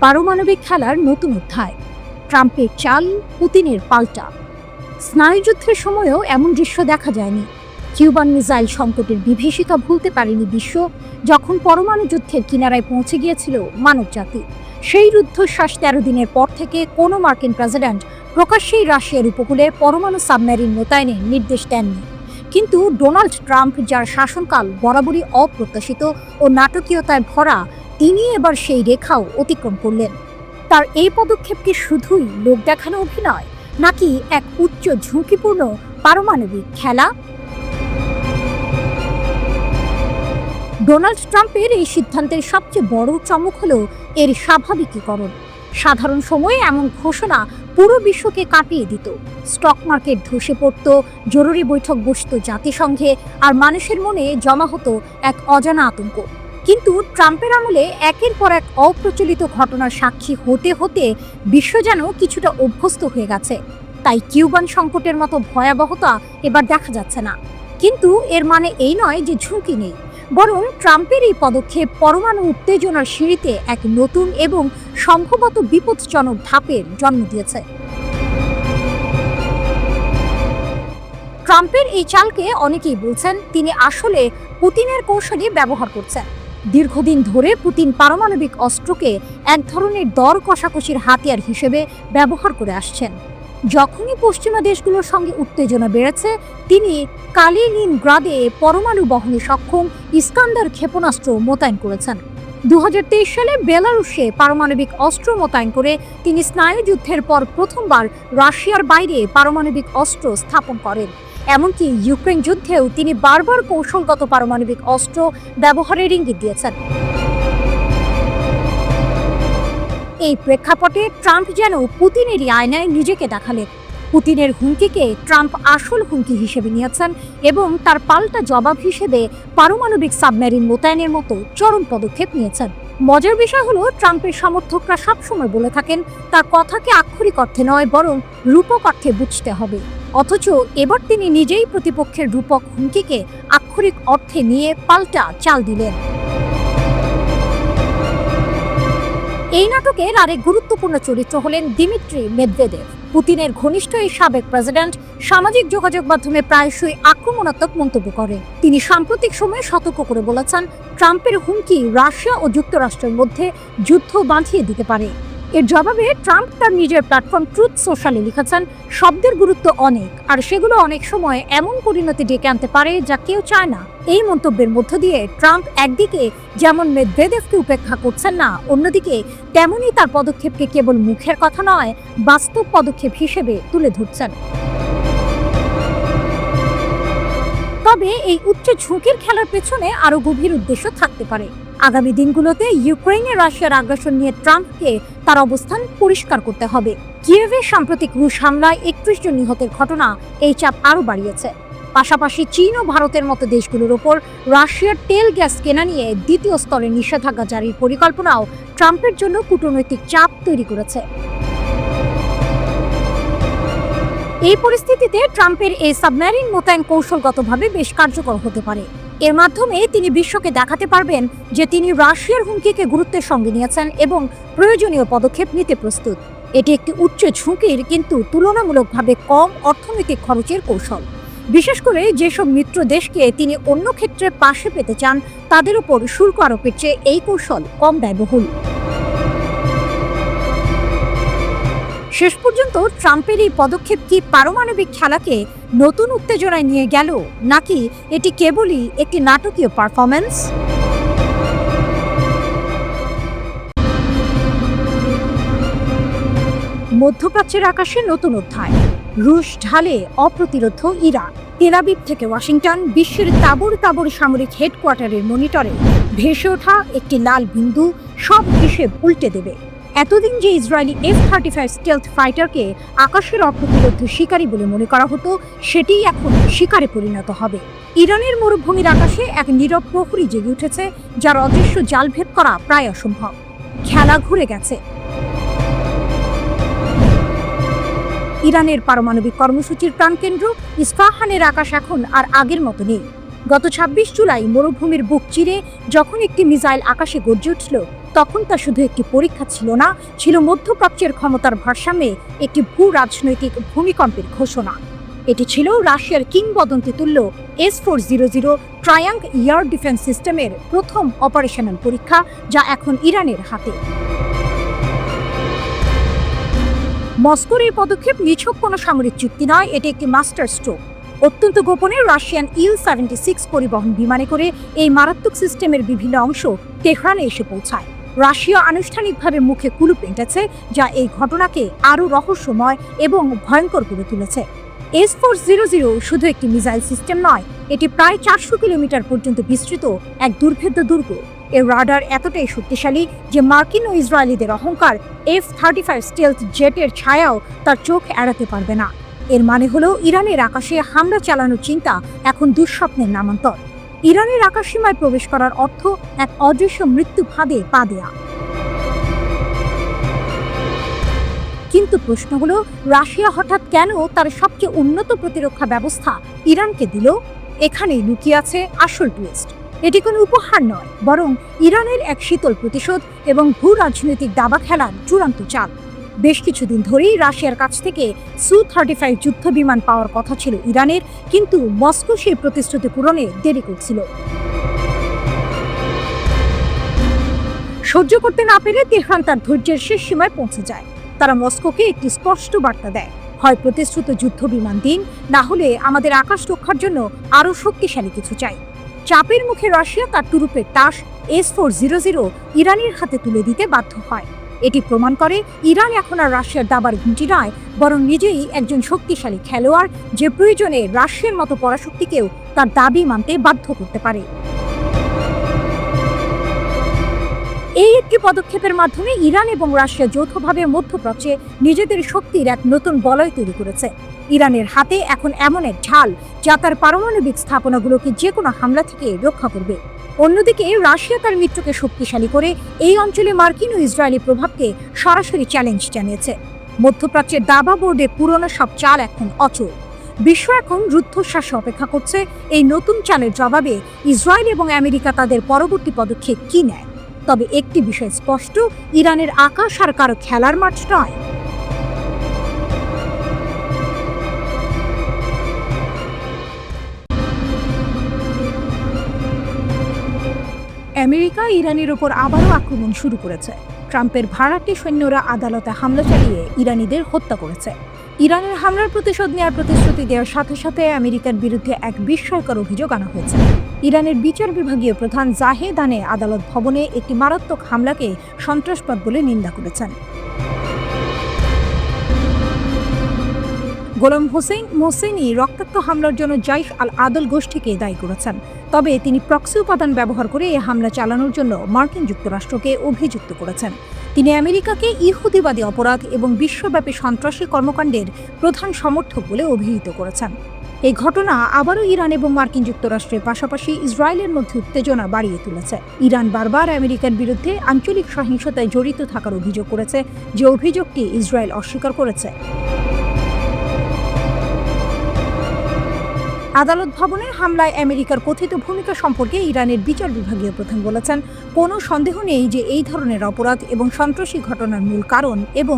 পারমাণবিক খেলার নতুন অধ্যায়, ট্রাম্পের চাল, পুতিনের পাল্টা। স্নায়ুযুদ্ধের সময়ও এমন দৃশ্য দেখা যায়নি। কিউবান মিসাইল সংকটের বিভীষিকা ভুলতে পারেনি বিশ্ব, যখন পরমাণু যুদ্ধের কিনারায় পৌঁছে গিয়েছিল মানবজাতি। সেই রুদ্ধশ্বাস 13 দিনের পর থেকে কোনো মার্কিন প্রেসিডেন্ট প্রকাশ্যেই রাশিয়ার উপকূলে পরমাণু সাবমেরিন মোতায়েনের নির্দেশ দেননি। কিন্তু ডোনাল্ড ট্রাম্প, যার শাসনকাল বরাবরই অপ্রত্যাশিত ও নাটকীয়তায় ভরা, তিনি এবার সেই রেখাও অতিক্রম করলেন। তার এই পদক্ষেপ কি শুধুই লোক দেখানো অভিনয়, নাকি এক উচ্চ ঝুঁকিপূর্ণ পারমাণবিক খেলা? ডোনাল্ড ট্রাম্পের এই সিদ্ধান্তের সবচেয়ে বড় চমক হলো এর স্বাভাবিকীকরণ। সাধারণ সময়ে এমন ঘোষণা পুরো বিশ্বকে কাঁপিয়ে দিত। স্টক মার্কেট ধসে পড়ত, জরুরি বৈঠক বসত জাতিসংঘে, আর মানুষের মনে জমা হতো এক অজানা আতঙ্ক। কিন্তু ট্রাম্পের আমলে একের পর এক অপ্রচলিত ঘটনার সাক্ষী হতে হতে বিশ্ব যেন কিছুটা অভ্যস্ত হয়ে গেছে। তাই কিউবান সংকটের মতো ভয়াবহতা এবার দেখা যাচ্ছে না। কিন্তু এর মানে এই নয় যে ঝুঁকি নেই, বরং ট্রাম্পের এই পদক্ষেপ পরমাণু উত্তেজনার সিঁড়িতে এক নতুন এবং সম্ভবত বিপজ্জনক ধাপের জন্ম দিয়েছে। ট্রাম্পের এই চালকে অনেকেই বলছেন তিনি আসলে পুতিনের কৌশলই ব্যবহার করছেন। দীর্ঘদিন ধরে পুতিন পারমাণবিক অস্ত্রকে এক ধরনের দর কষাকষির হাতিয়ার হিসেবে ব্যবহার করে আসছেন। যখনই পশ্চিমা দেশগুলোর সঙ্গে উত্তেজনা বেড়েছে, তিনি কালিনিনগ্রাদে পরমাণু বহনে সক্ষম ইস্কান্দার ক্ষেপণাস্ত্র মোতায়েন করেছেন। 2023 সালে বেলারুশে পারমাণবিক অস্ত্র মোতায়েন করে তিনি স্নায়ুযুদ্ধের পর প্রথমবার রাশিয়ার বাইরে পারমাণবিক অস্ত্র স্থাপন করেন। এমনকি ইউক্রেন যুদ্ধেও তিনি বারবার কৌশলগত পারমাণবিক অস্ত্র ব্যবহারের ইঙ্গিত দিয়েছেন। এই প্রেক্ষাপটে ট্রাম্প যেন পুতিনেরই আয়নায় নিজেকে দেখালেন। পুতিনের হুমকিকে ট্রাম্প আসল হুমকি হিসেবে নিয়েছেন এবং তার পাল্টা জবাব হিসেবে পারমাণবিক সাবমেরিন মোতায়েনের মতো চরম পদক্ষেপ নিয়েছেন। মজার বিষয় হলো, ট্রাম্পের সমর্থকরা সবসময় বলে থাকেন তার কথাকে আক্ষরিক অর্থে নয়, বরং রূপক অর্থে বুঝতে হবে। অথচ এবার তিনি নিজেই প্রতিপক্ষের রূপক হুমকিকে আক্ষরিক অর্থে নিয়ে পাল্টা চাল দিলেন। এই নাটকের আরেক গুরুত্বপূর্ণ চরিত্র হলেন দিমিত্রি মেদভেদেভ। পুতিনের ঘনিষ্ঠ এই সাবেক প্রেসিডেন্ট সামাজিক যোগাযোগ মাধ্যমে প্রায়শই আক্রমণাত্মক মন্তব্য করেন। তিনি সাম্প্রতিক সময়ে সতর্ক করে বলেছেন, ট্রাম্পের হুমকি রাশিয়া ও যুক্তরাষ্ট্রের মধ্যে যুদ্ধ বাঁধিয়ে দিতে পারে। এর জবাবে ট্রাম্প তার নিজের প্ল্যাটফর্ম ট্রুথ সোশ্যালে লিখেছেন, শব্দের গুরুত্ব অনেক, আর সেগুলো অনেক সময় এমন পরিণতি ডেকে আনতে পারে যা কেউ চায় না। এই মন্তব্যের মধ্য দিয়ে ট্রাম্প একদিকে যেমন মেদভেদেভকে উপেক্ষা করছেন না, অন্যদিকে তেমনই তার পদক্ষেপকে কেবল মুখের কথা নয়, বাস্তব পদক্ষেপ হিসেবে তুলে ধরছেন। তবে এই উচ্চ ঝুঁকির খেলার পেছনে আরো গভীর উদ্দেশ্য থাকতে পারে। আগামী দিনগুলোতে ইউক্রেনে রাশিয়ার আগ্রাসন নিয়ে ট্রাম্পকে তার অবস্থান পরিষ্কার করতে হবে। কিয়েভে সাম্প্রতিক রুশ হামলায় 31 জন নিহতের ঘটনা এই চাপ আরও বাড়িয়েছে। পাশাপাশি চীন ও ভারতের মতো দেশগুলোর ওপর রাশিয়ার তেল গ্যাস কেনা নিয়ে দ্বিতীয় স্তরে নিষেধাজ্ঞা জারির পরিকল্পনাও ট্রাম্পের জন্য কূটনৈতিক চাপ তৈরি করেছে। এই পরিস্থিতিতে ট্রাম্পের এই সাবমেরিন মোতায়েন কৌশলগতভাবে বেশ কার্যকর হতে পারে। এর মাধ্যমে তিনি বিশ্বকে দেখাতে পারবেন যে তিনি রাশিয়ার হুমকিকে গুরুত্বের সঙ্গে নিয়েছেন এবং প্রয়োজনীয় পদক্ষেপ নিতে প্রস্তুত। এটি একটি উচ্চ ঝুঁকির কিন্তু তুলনামূলকভাবে কম অর্থনৈতিক খরচের কৌশল। বিশেষ করে যেসব মিত্র দেশকে তিনি অন্য ক্ষেত্রে পাশে পেতে চান, তাদের উপর শুল্ক আরোপের চেয়ে এই কৌশল কম ব্যয়বহুল। শেষ পর্যন্ত ট্রাম্পের এই পদক্ষেপ কি পারমাণবিক খেলাকে নতুন উত্তেজনায় নিয়ে গেল, নাকি এটি কেবলই একটি নাটকীয় পারফরম্যান্স? মধ্যপ্রাচ্যের আকাশে নতুন অধ্যায়। রুশ ঢালে অপ্রতিরোধ ইরান। তেল আবিব থেকে ওয়াশিংটন, বিশ্বের তাবড় তাবড় সামরিক হেডকোয়ার্টারের মনিটরে ভেসে ওঠা একটি লাল বিন্দু সব হিসেব উল্টে দেবে। এতদিন যে ইসরায়েলি F-35 স্টেলথ ফাইটারকে আকাশের অপ্রতিরোধ শিকারী বলে মনে করা হতো, সেটিই এখন শিকারে পরিণত হবে। ইরানের মরুভূমির আকাশে এক নীরব প্রহরী জেগে উঠেছে, যার অদৃশ্য জাল ভেদ করা প্রায় অসম্ভব। খেলা ঘুরে গেছে। ইরানের পারমাণবিক কর্মসূচির প্রাণকেন্দ্র ইস্পাহানের আকাশ এখন আর আগের মতো নেই। গত 26 জুলাই মরুভূমির বুক চিরে যখন একটি মিসাইল আকাশে গর্জে উঠল, তখন তা শুধু একটি পরীক্ষা ছিল না, ছিল মধ্যপ্রাচ্যের ক্ষমতার ভারসাম্যে একটি ভূ রাজনৈতিক ভূমিকম্পের ঘোষণা। এটি ছিল রাশিয়ার কিংবদন্তি তুল্য S-400 ট্রায়াঙ্গ এয়ার ডিফেন্স সিস্টেমের প্রথম অপারেশনাল পরীক্ষা, যা এখন ইরানের হাতে। মস্কোর এই পদক্ষেপ নিছক কোনো সামরিক চুক্তি নয়, এটি একটি মাস্টার স্ট্রোক। অত্যন্ত গোপনে রাশিয়ান Il-76 পরিবহন বিমানে করে এই মারাত্মক সিস্টেমের বিভিন্ন অংশ তেহরানে এসে পৌঁছায়। রাশিয়া আনুষ্ঠানিকভাবে মুখে কুলুপ এঁটেছে, যা এই ঘটনাকে আরও রহস্যময় এবং ভয়ঙ্কর করে তুলেছে। S-400 শুধু একটি মিসাইল সিস্টেম নয়, এটি প্রায় 400 কিলোমিটার পর্যন্ত বিস্তৃত এক দুর্ভেদ্য দুর্গ। এর রাডার এতটাই শক্তিশালী যে মার্কিন ও ইসরায়েলিদের অহংকার F-35 স্টেলথ জেটের ছায়াও তার চোখ এড়াতে পারবে না। এর মানে হলো ইরানের আকাশে হামলা চালানোর চিন্তা এখন দুঃস্বপ্নের নামান্তর। ইরানের আকাশসীমায় প্রবেশ করার অর্থ এক অদৃশ্য মৃত্যু ফাঁদে পা দেয়া। কিন্তু প্রশ্ন হলো, রাশিয়া হঠাৎ কেন তার সবচেয়ে উন্নত প্রতিরক্ষা ব্যবস্থা ইরানকে দিল? এখানেই লুকিয়ে আছে আসল টুইস্ট। এটি কোনো উপহার নয়, বরং ইরানের এক শীতল প্রতিশোধ এবং ভূ রাজনৈতিক দাবা খেলার চূড়ান্ত চাল। বেশ কিছুদিন ধরেই রাশিয়ার কাছ থেকে Su-35 যুদ্ধ বিমান পাওয়ার কথা ছিল ইরানের, কিন্তু মস্কো সেই প্রতিশ্রুতি পূরণে দেরি করছিল। সহ্য করতে না পেরে তেহরান তার ধৈর্যের শেষ সীমায় পৌঁছে যায়। তারা মস্কোকে একটি স্পষ্ট বার্তা দেয়, হয় প্রতিশ্রুত যুদ্ধ বিমান দিন, না হলে আমাদের আকাশ রক্ষার জন্য আরও শক্তিশালী কিছু চাই। চাপের মুখে রাশিয়া তার তুরুপের তাস S-400 ইরানের হাতে তুলে দিতে বাধ্য হয়। এটি প্রমাণ করে ইরান এখন আর রাশিয়ার দাবার ঘুঁটি নয়, বরং নিজেই একজন শক্তিশালী খেলোয়াড়, যে প্রয়োজনে রাশিয়ার মতো পরাশক্তিকেও তার দাবি মানতে বাধ্য করতে পারে। এই একটি পদক্ষেপের মাধ্যমে ইরান এবং রাশিয়া যৌথভাবে মধ্যপ্রাচ্যে নিজেদের শক্তির এক নতুন বলয় তৈরি করেছে। ইরানের হাতে এখন এমন এক ঢাল, যা তার পারমাণবিক স্থাপনাগুলোকে যে কোনো হামলা থেকে রক্ষা করবে। অন্যদিকে রাশিয়া তার মিত্রকে শক্তিশালী করে এই অঞ্চলে মার্কিন ও ইসরায়েলি প্রভাবকে সরাসরি চ্যালেঞ্জ জানিয়েছে। মধ্যপ্রাচ্যের দাবা বোর্ডে পুরনো সব চাল এখন অচল। বিশ্ব এখন রুদ্ধশ্বাসে অপেক্ষা করছে এই নতুন চালের জবাবে ইসরায়েল এবং আমেরিকা তাদের পরবর্তী পদক্ষেপ কি নেয়। তবে একটি বিষয় স্পষ্ট, ইরানের আকাশ আর কারো খেলার মাঠ নয়। আমেরিকা ইরানের ওপর আবারও আক্রমণ শুরু করেছে। ট্রাম্পের ভাড়াটে সৈন্যরা আদালতে হামলা চালিয়ে ইরানিদের হত্যা করেছে। ইরানের হামলার প্রতিশোধ নেওয়ার প্রতিশ্রুতি দেওয়ার সাথে সাথে আমেরিকার বিরুদ্ধে এক বিস্ময়কর অভিযোগ আনা হয়েছে। ইরানের বিচার বিভাগীয় প্রধান জাহেদানে আদালত ভবনে একটি মারাত্মক হামলাকে সন্ত্রাসবাদ বলে নিন্দা করেছেন। গোলাম হোসেন মোহসেনি রক্তাক্ত হামলার জন্য জাইশ আল আদল গোষ্ঠীকে দায়ী করেছেন। তবে তিনি প্রক্সি উপাদান ব্যবহার করে এই হামলা চালানোর জন্য মার্কিন যুক্তরাষ্ট্রকে অভিযুক্ত করেছেন। তিনি আমেরিকাকে ইহুদিবাদী অপরাধ এবং বিশ্বব্যাপী সন্ত্রাসী কর্মকাণ্ডের প্রধান সমর্থক বলে অভিহিত করেছেন। এই ঘটনা আবারও ইরান এবং মার্কিন যুক্তরাষ্ট্রের পাশাপাশি ইসরায়েলের মধ্যে উত্তেজনা বাড়িয়ে তুলেছে। ইরান বারবার আমেরিকার বিরুদ্ধে আঞ্চলিক সহিংসতায় জড়িত থাকার অভিযোগ করেছে, যে অভিযোগটি ইসরায়েল অস্বীকার করেছে। আদালত ভবনের হামলায় আমেরিকার কথিত ভূমিকা সম্পর্কে ইরানের বিচার বিভাগীয় প্রধান বলেছেন, কোনো সন্দেহ নেই যে এই ধরনের অপরাধ এবং সন্ত্রাসী ঘটনার মূল কারণ এবং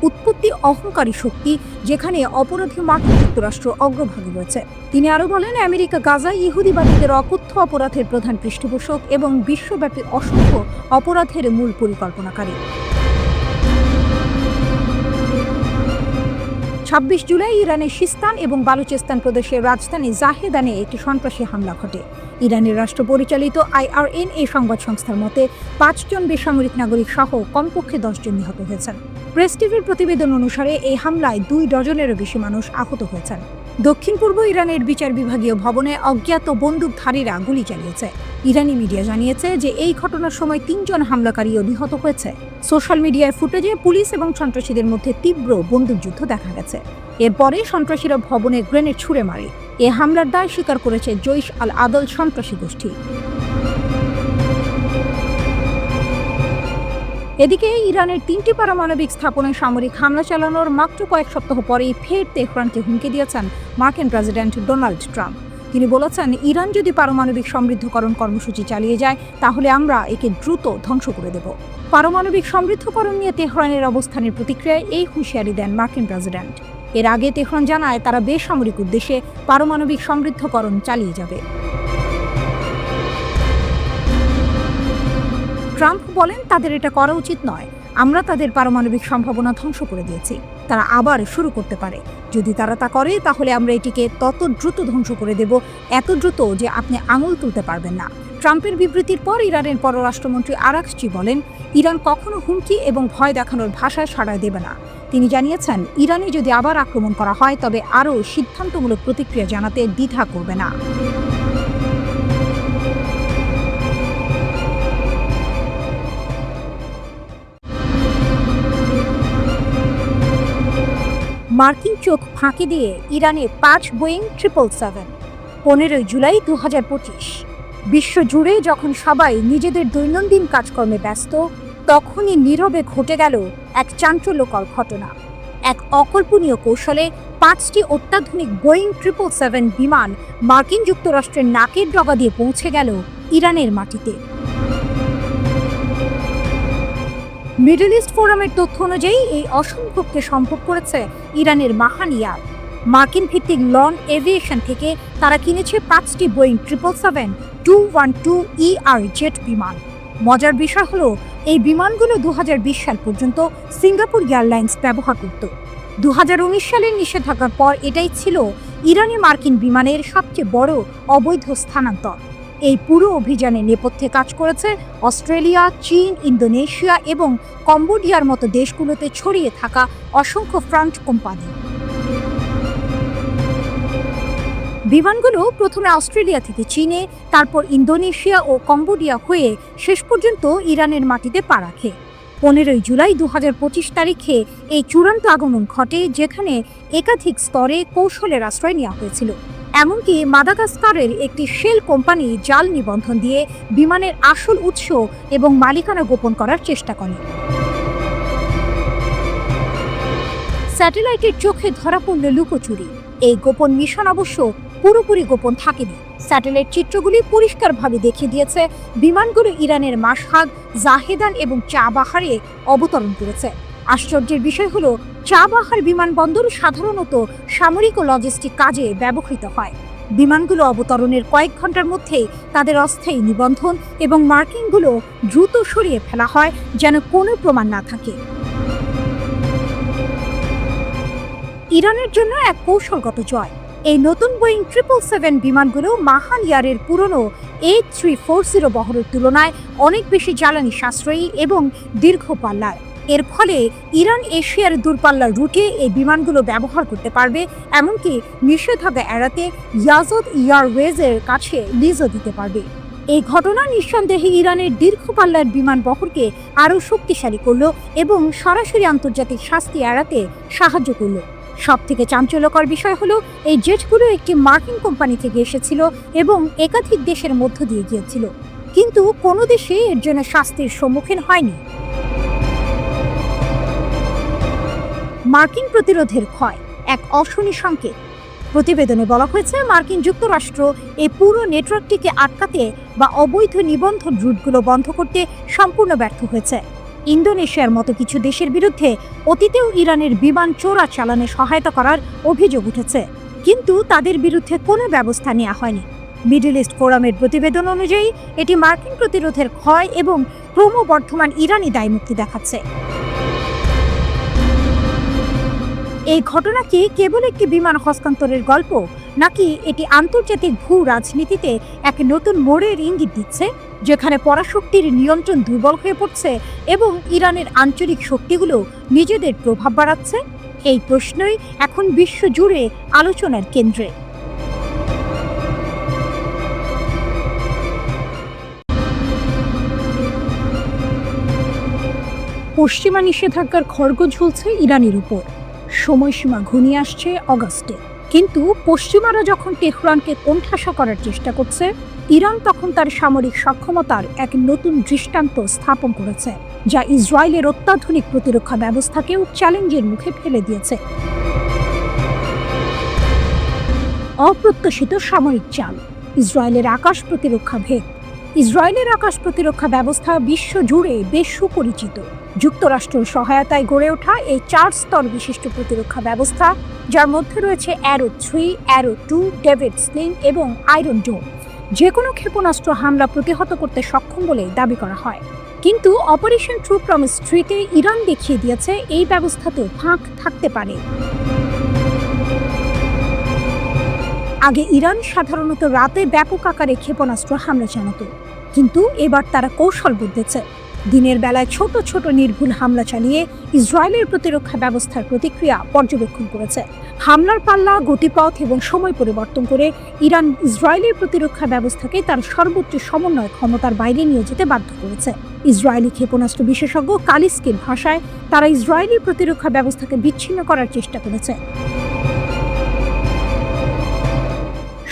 উৎপত্তি অহংকারী শক্তি, যেখানে অপরাধী মার্কিন যুক্তরাষ্ট্র অগ্রভাগে রয়েছে। তিনি আরও বলেন, আমেরিকা গাজায় ইহুদিবাদীদের অকথ্য অপরাধের প্রধান পৃষ্ঠপোষক এবং বিশ্বব্যাপী অসংখ্য অপরাধের মূল পরিকল্পনাকারী। 26 জুলাই ইরানের সিস্তান এবং বালুচিস্তান প্রদেশের রাজধানী জাহেদানে একটি সন্ত্রাসী হামলা ঘটে। ইরানের রাষ্ট্র পরিচালিত IRNA সংবাদ সংস্থার মতে 5 জন বেসামরিক নাগরিক সহ কমপক্ষে 10 জন নিহত হয়েছেন। প্রেস টিভির প্রতিবেদন অনুসারে এই হামলায় 2 ডজনেরও বেশি মানুষ আহত হয়েছেন। দক্ষিণ পূর্ব ইরানের বিচার বিভাগীয় ভবনে অজ্ঞাত বন্দুকধারীরা গুলি চালিয়েছে। ইরানি মিডিয়া জানিয়েছে যে এই ঘটনার সময় 3 জন হামলাকারীও নিহত হয়েছে। সোশ্যাল মিডিয়ায় ফুটেজে পুলিশ এবং সন্ত্রাসীদের মধ্যে তীব্র বন্দুকযুদ্ধ দেখা গেছে। এরপরে সন্ত্রাসীরা ভবনে গ্রেনেড ছুড়ে মারে। এ হামলার দায় স্বীকার করেছে জৈশ আল আদল সন্ত্রাসী গোষ্ঠী। এদিকে ইরানের 3টি পারমাণবিক স্থাপনায় সামরিক হামলা চালানোর মাত্র কয়েক সপ্তাহ পরেই ফের তেহরানকে হুমকি দিয়েছেন মার্কিন প্রেসিডেন্ট ডোনাল্ড ট্রাম্প। তিনি বলেছেন, ইরান যদি পারমাণবিক সমৃদ্ধকরণ কর্মসূচি চালিয়ে যায় তাহলে আমরা একে দ্রুত ধ্বংস করে দেব। পারমাণবিক সমৃদ্ধকরণ নিয়ে তেহরানের অবস্থানের প্রতিক্রিয়ায় এই হুঁশিয়ারি দেন মার্কিন প্রেসিডেন্ট। এর আগে তেহরান জানায় তারা বেসামরিক উদ্দেশ্যে পারমাণবিক সমৃদ্ধকরণ চালিয়ে যাবে। ট্রাম্প বলেন তাদের এটা করা উচিত নয়। আমরা তাদের পারমাণবিক সম্ভাবনা ধ্বংস করে দিয়েছি, তারা আবার শুরু করতে পারে। যদি তারা তা করে তাহলে আমরা এটিকে তত দ্রুত ধ্বংস করে দেব, এত দ্রুত যে আপনি আঙুল তুলতে পারবেন না। ট্রাম্পের বিবৃতির পর ইরানের পররাষ্ট্রমন্ত্রী আরাকচি বলেন ইরান কখনো হুমকি এবং ভয় দেখানোর ভাষায় সাড়া দেবে না। তিনি জানিয়েছেন ইরানে যদি আবার আক্রমণ করা হয় তবে আরও সিদ্ধান্তমূলক প্রতিক্রিয়া জানাতে দ্বিধা করবে না। মার্কিন চোখ ফাঁকি দিয়ে ইরানে 5 বোয়িং 777। 15 জুলাই 2025। বিশ্বজুড়ে যখন সবাই নিজেদের দৈনন্দিন কাজকর্মে ব্যস্ত, তখনই নীরবে ঘটে গেল এক চাঞ্চল্যকর ঘটনা। এক অকল্পনীয় কৌশলে 5টি অত্যাধুনিক বোয়িং 777 বিমান মার্কিন যুক্তরাষ্ট্রের নাকের ডগা দিয়ে পৌঁছে গেল ইরানের মাটিতে। মিডল ইস্ট ফোরামের তথ্য অনুযায়ী এই অসম্ভবকে সম্ভব করেছে ইরানের মাহান ইয়ার। মার্কিন ভিত্তিক লন এভিয়েশন থেকে তারা কিনেছে 5টি বোয়িং 777-212ER জেট বিমান। মজার বিষয় হলো এই বিমানগুলো 2020 সাল পর্যন্ত সিঙ্গাপুর এয়ারলাইন্স ব্যবহার করত। 2019 সালের নিষেধাজ্ঞার পর এটাই ছিল ইরানি মার্কিন বিমানের সবচেয়ে বড় অবৈধ স্থানান্তর। এই পুরো অভিযানে নেপথ্যে কাজ করেছে অস্ট্রেলিয়া, চীন, ইন্দোনেশিয়া এবং কম্বোডিয়ার মতো দেশগুলোতে ছড়িয়ে থাকা অসংখ্য ফ্রন্ট কোম্পানি। বিমানগুলো প্রথমে অস্ট্রেলিয়া থেকে চীনে, তারপর ইন্দোনেশিয়া ও কম্বোডিয়া হয়ে শেষ পর্যন্ত ইরানের মাটিতে পা রাখে। 15 জুলাই 2025 তারিখে এই চূড়ান্ত আগমন ঘটে, যেখানে একাধিক স্তরে কৌশলের আশ্রয় নেওয়া হয়েছিল। এমনকি মাদাগাস্কারের একটি শেল কোম্পানি জাল নিবন্ধন দিয়ে বিমানের আসল উৎস এবং মালিকানা গোপন করার চেষ্টা করে। স্যাটেলাইটের চোখে ধরা পড়ল লুকোচুরি। এই গোপন মিশন অবশ্য পুরোপুরি গোপন থাকেনি। স্যাটেলাইট চিত্রগুলি পরিষ্কারভাবে দেখিয়ে দিয়েছে বিমানগুলো ইরানের মাশহাদ, জাহেদান এবং চাবাহারে অবতরণ করেছে। আশ্চর্যের বিষয় হলো চাবাহার বিমানবন্দর সাধারণত সামরিক ও লজিস্টিক কাজে ব্যবহৃত হয়। বিমানগুলো অবতরণের কয়েক ঘন্টার মধ্যেই তাদের অস্থায়ী নিবন্ধন এবং মার্কিংগুলো দ্রুত সরিয়ে ফেলা হয় যেন কোনো প্রমাণ না থাকে। ইরানের জন্য এক কৌশলগত জয়। এই নতুন বোয়িং 777 বিমানগুলো মাহান ইয়ারের পুরনো A340 বহরের তুলনায় অনেক বেশি জ্বালানি সাশ্রয়ী এবং দীর্ঘ পাল্লার। এর ফলে ইরান এশিয়ার দূরপাল্লার রুটে এই বিমানগুলো ব্যবহার করতে পারবে, এমনকি নিষেধাজ্ঞা এড়াতে ইয়াজদ এয়ারওয়েজের কাছে লিজও দিতে পারবে। এই ঘটনা নিঃসন্দেহে ইরানের দীর্ঘপাল্লার বিমান বহরকে আরও শক্তিশালী করল এবং সরাসরি আন্তর্জাতিক শাস্তি এড়াতে সাহায্য করল। সবথেকে চাঞ্চল্যকর বিষয় হলো এই জেটগুলো একটি মার্কিন কোম্পানি থেকে এসেছিল এবং একাধিক দেশের মধ্য দিয়ে গিয়েছিল, কিন্তু কোনো দেশে এর জন্য শাস্তির সম্মুখীন হয়নি। মার্কিন প্রতিরোধের ক্ষয় এক অশনি সংকেত। প্রতিবেদনে বলা হয়েছে মার্কিন যুক্তরাষ্ট্র এই পুরো নেটওয়ার্কটিকে আটকাতে বা অবৈধ নিবন্ধন রুটগুলো বন্ধ করতে সম্পূর্ণ ব্যর্থ হয়েছে। ইন্দোনেশিয়ার মতো কিছু দেশের বিরুদ্ধে অতীতেও ইরানের বিমান চোরাচালানে সহায়তা করার অভিযোগ উঠেছে, কিন্তু তাদের বিরুদ্ধে কোনো ব্যবস্থা নেওয়া হয়নি। মিডল ইস্ট ফোরামের প্রতিবেদন অনুযায়ী এটি মার্কিন প্রতিরোধের ক্ষয় এবং ক্রমবর্ধমান ইরানি দায়মুক্তি দেখাচ্ছে। এই ঘটনা কি কেবল একটি বিমান হস্তান্তরের গল্প, নাকি এটি আন্তর্জাতিক ভূ রাজনীতিতে এক নতুন মোড়ের ইঙ্গিত দিচ্ছে, যেখানে পরাশক্তির নিয়ন্ত্রণ দুর্বল হয়ে পড়ছে এবং ইরানের আঞ্চলিক শক্তিগুলো নিজেদের প্রভাব বাড়াচ্ছে? এই প্রশ্নই এখন বিশ্বজুড়ে আলোচনার কেন্দ্রে। পশ্চিমা নিষেধাজ্ঞার খড়গ ঝুলছে ইরানের উপর। সময়সীমা ঘনিয়ে আসছে অগাস্টে, কিন্তু পশ্চিমারা যখন তেহরানকে কোণঠাসা করার চেষ্টা করছে, ইরান তখন তার সামরিক সক্ষমতার এক নতুন দৃষ্টান্ত স্থাপন করেছে, যা ইসরায়েলের অত্যাধুনিক প্রতিরক্ষা ব্যবস্থাকেও চ্যালেঞ্জের মুখে ফেলে দিয়েছে। অপ্রত্যাশিত সামরিক চাল, ইসরায়েলের আকাশ প্রতিরক্ষা ভেদ। ইসরায়েলের আকাশ প্রতিরক্ষা ব্যবস্থা বিশ্বজুড়ে বেশ সুপরিচিত। যুক্তরাষ্ট্রের সহায়তায় গড়ে ওঠা এই 4 স্তর বিশিষ্ট প্রতিরক্ষা ব্যবস্থা, যার মধ্যে রয়েছে অ্যারো 3, অ্যারো 2, ডেভিড স্লিং এবং আয়রন ডোম, যে কোনো ক্ষেপণাস্ত্র হামলা প্রতিহত করতে সক্ষম বলে দাবি করা হয়। কিন্তু অপারেশন ট্রু প্রমিস 3-তে ইরান দেখিয়ে দিয়েছে এই ব্যবস্থাতেও ফাঁক থাকতে পারে। আগে ইরান সাধারণত রাতে ব্যাপক আকারে ক্ষেপণাস্ত্র হামলা চালাত, কিন্তু এবার তারা কৌশল বদলেছে। দিনের বেলায় ছোট ছোট নির্ভুল হামলা চালিয়ে ইসরায়েলের প্রতিরক্ষা ব্যবস্থার প্রতিক্রিয়া পর্যবেক্ষণ করেছে। হামলার পাল্লা, গতিপথ এবং সময় পরিবর্তন করে ইরান ইসরায়েলের প্রতিরক্ষা ব্যবস্থাকে তার সর্বোচ্চ সমন্বয় ক্ষমতার বাইরে নিয়ে যেতে বাধ্য করেছে। ইসরায়েলি ক্ষেপণাস্ত্র বিশেষজ্ঞ কালিস্কির ভাষায়, তারা ইসরায়েলি প্রতিরক্ষা ব্যবস্থাকে বিচ্ছিন্ন করার চেষ্টা করেছে।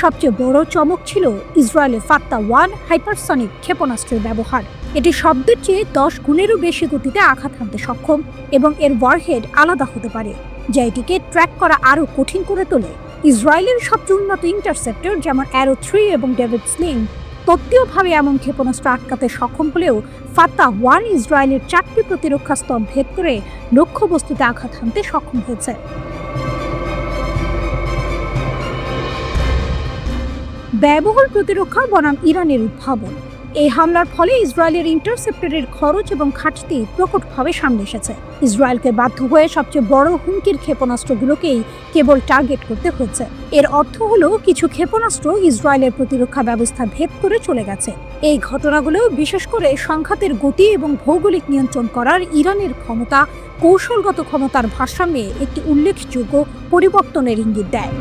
সবচেয়ে বড় চমক ছিল ইসরায়েলের ফাত্তা-1 হাইপারসনিক ক্ষেপণাস্ত্রের ব্যবহার। এটি শব্দের চেয়ে 10 গুণেরও বেশি গতিতে আঘাত হানতে সক্ষম এবং এর ওয়ারহেড আলাদা হতে পারে, যা এটিকে ট্র্যাক করা আরও কঠিন করে তোলে। ইসরায়েলের সবচেয়ে উন্নত ইন্টারসেপ্টর যেমন অ্যারো 3 এবং ডেভিড স্লিং তত্ত্বীয়ভাবে এমন ক্ষেপণাস্ত্র আটকাতে সক্ষম হলেও ফাত্তা-1 ইসরায়েলের 4টি প্রতিরক্ষা স্তর ভেদ করে লক্ষ্যবস্তুতে আঘাত হানতে সক্ষম হয়েছে। ব্যয়বহুল প্রতিরক্ষা বনাম ইরানের উদ্ভাবন। এই হামলার ফলে ইসরায়েলের ইন্টারসেপ্টরের খরচ এবং ঘাটতি প্রকটভাবে সামনে এসেছে। ইসরায়েলকে বাধ্য হয়ে সবচেয়ে বড় হুমকির ক্ষেপণাস্ত্রগুলোকেই কেবল টার্গেট করতে হচ্ছে। এর অর্থ হলো কিছু ক্ষেপণাস্ত্র ইসরায়েলের প্রতিরক্ষা ব্যবস্থা ভেদ করে চলে গেছে। এই ঘটনাগুলো বিশেষ করে সংঘাতের গতি এবং ভৌগোলিক নিয়ন্ত্রণ করার ইরানের ক্ষমতা, কৌশলগত ক্ষমতার ভারসাম্যে একটি উল্লেখযোগ্য পরিবর্তনের ইঙ্গিত দেয়।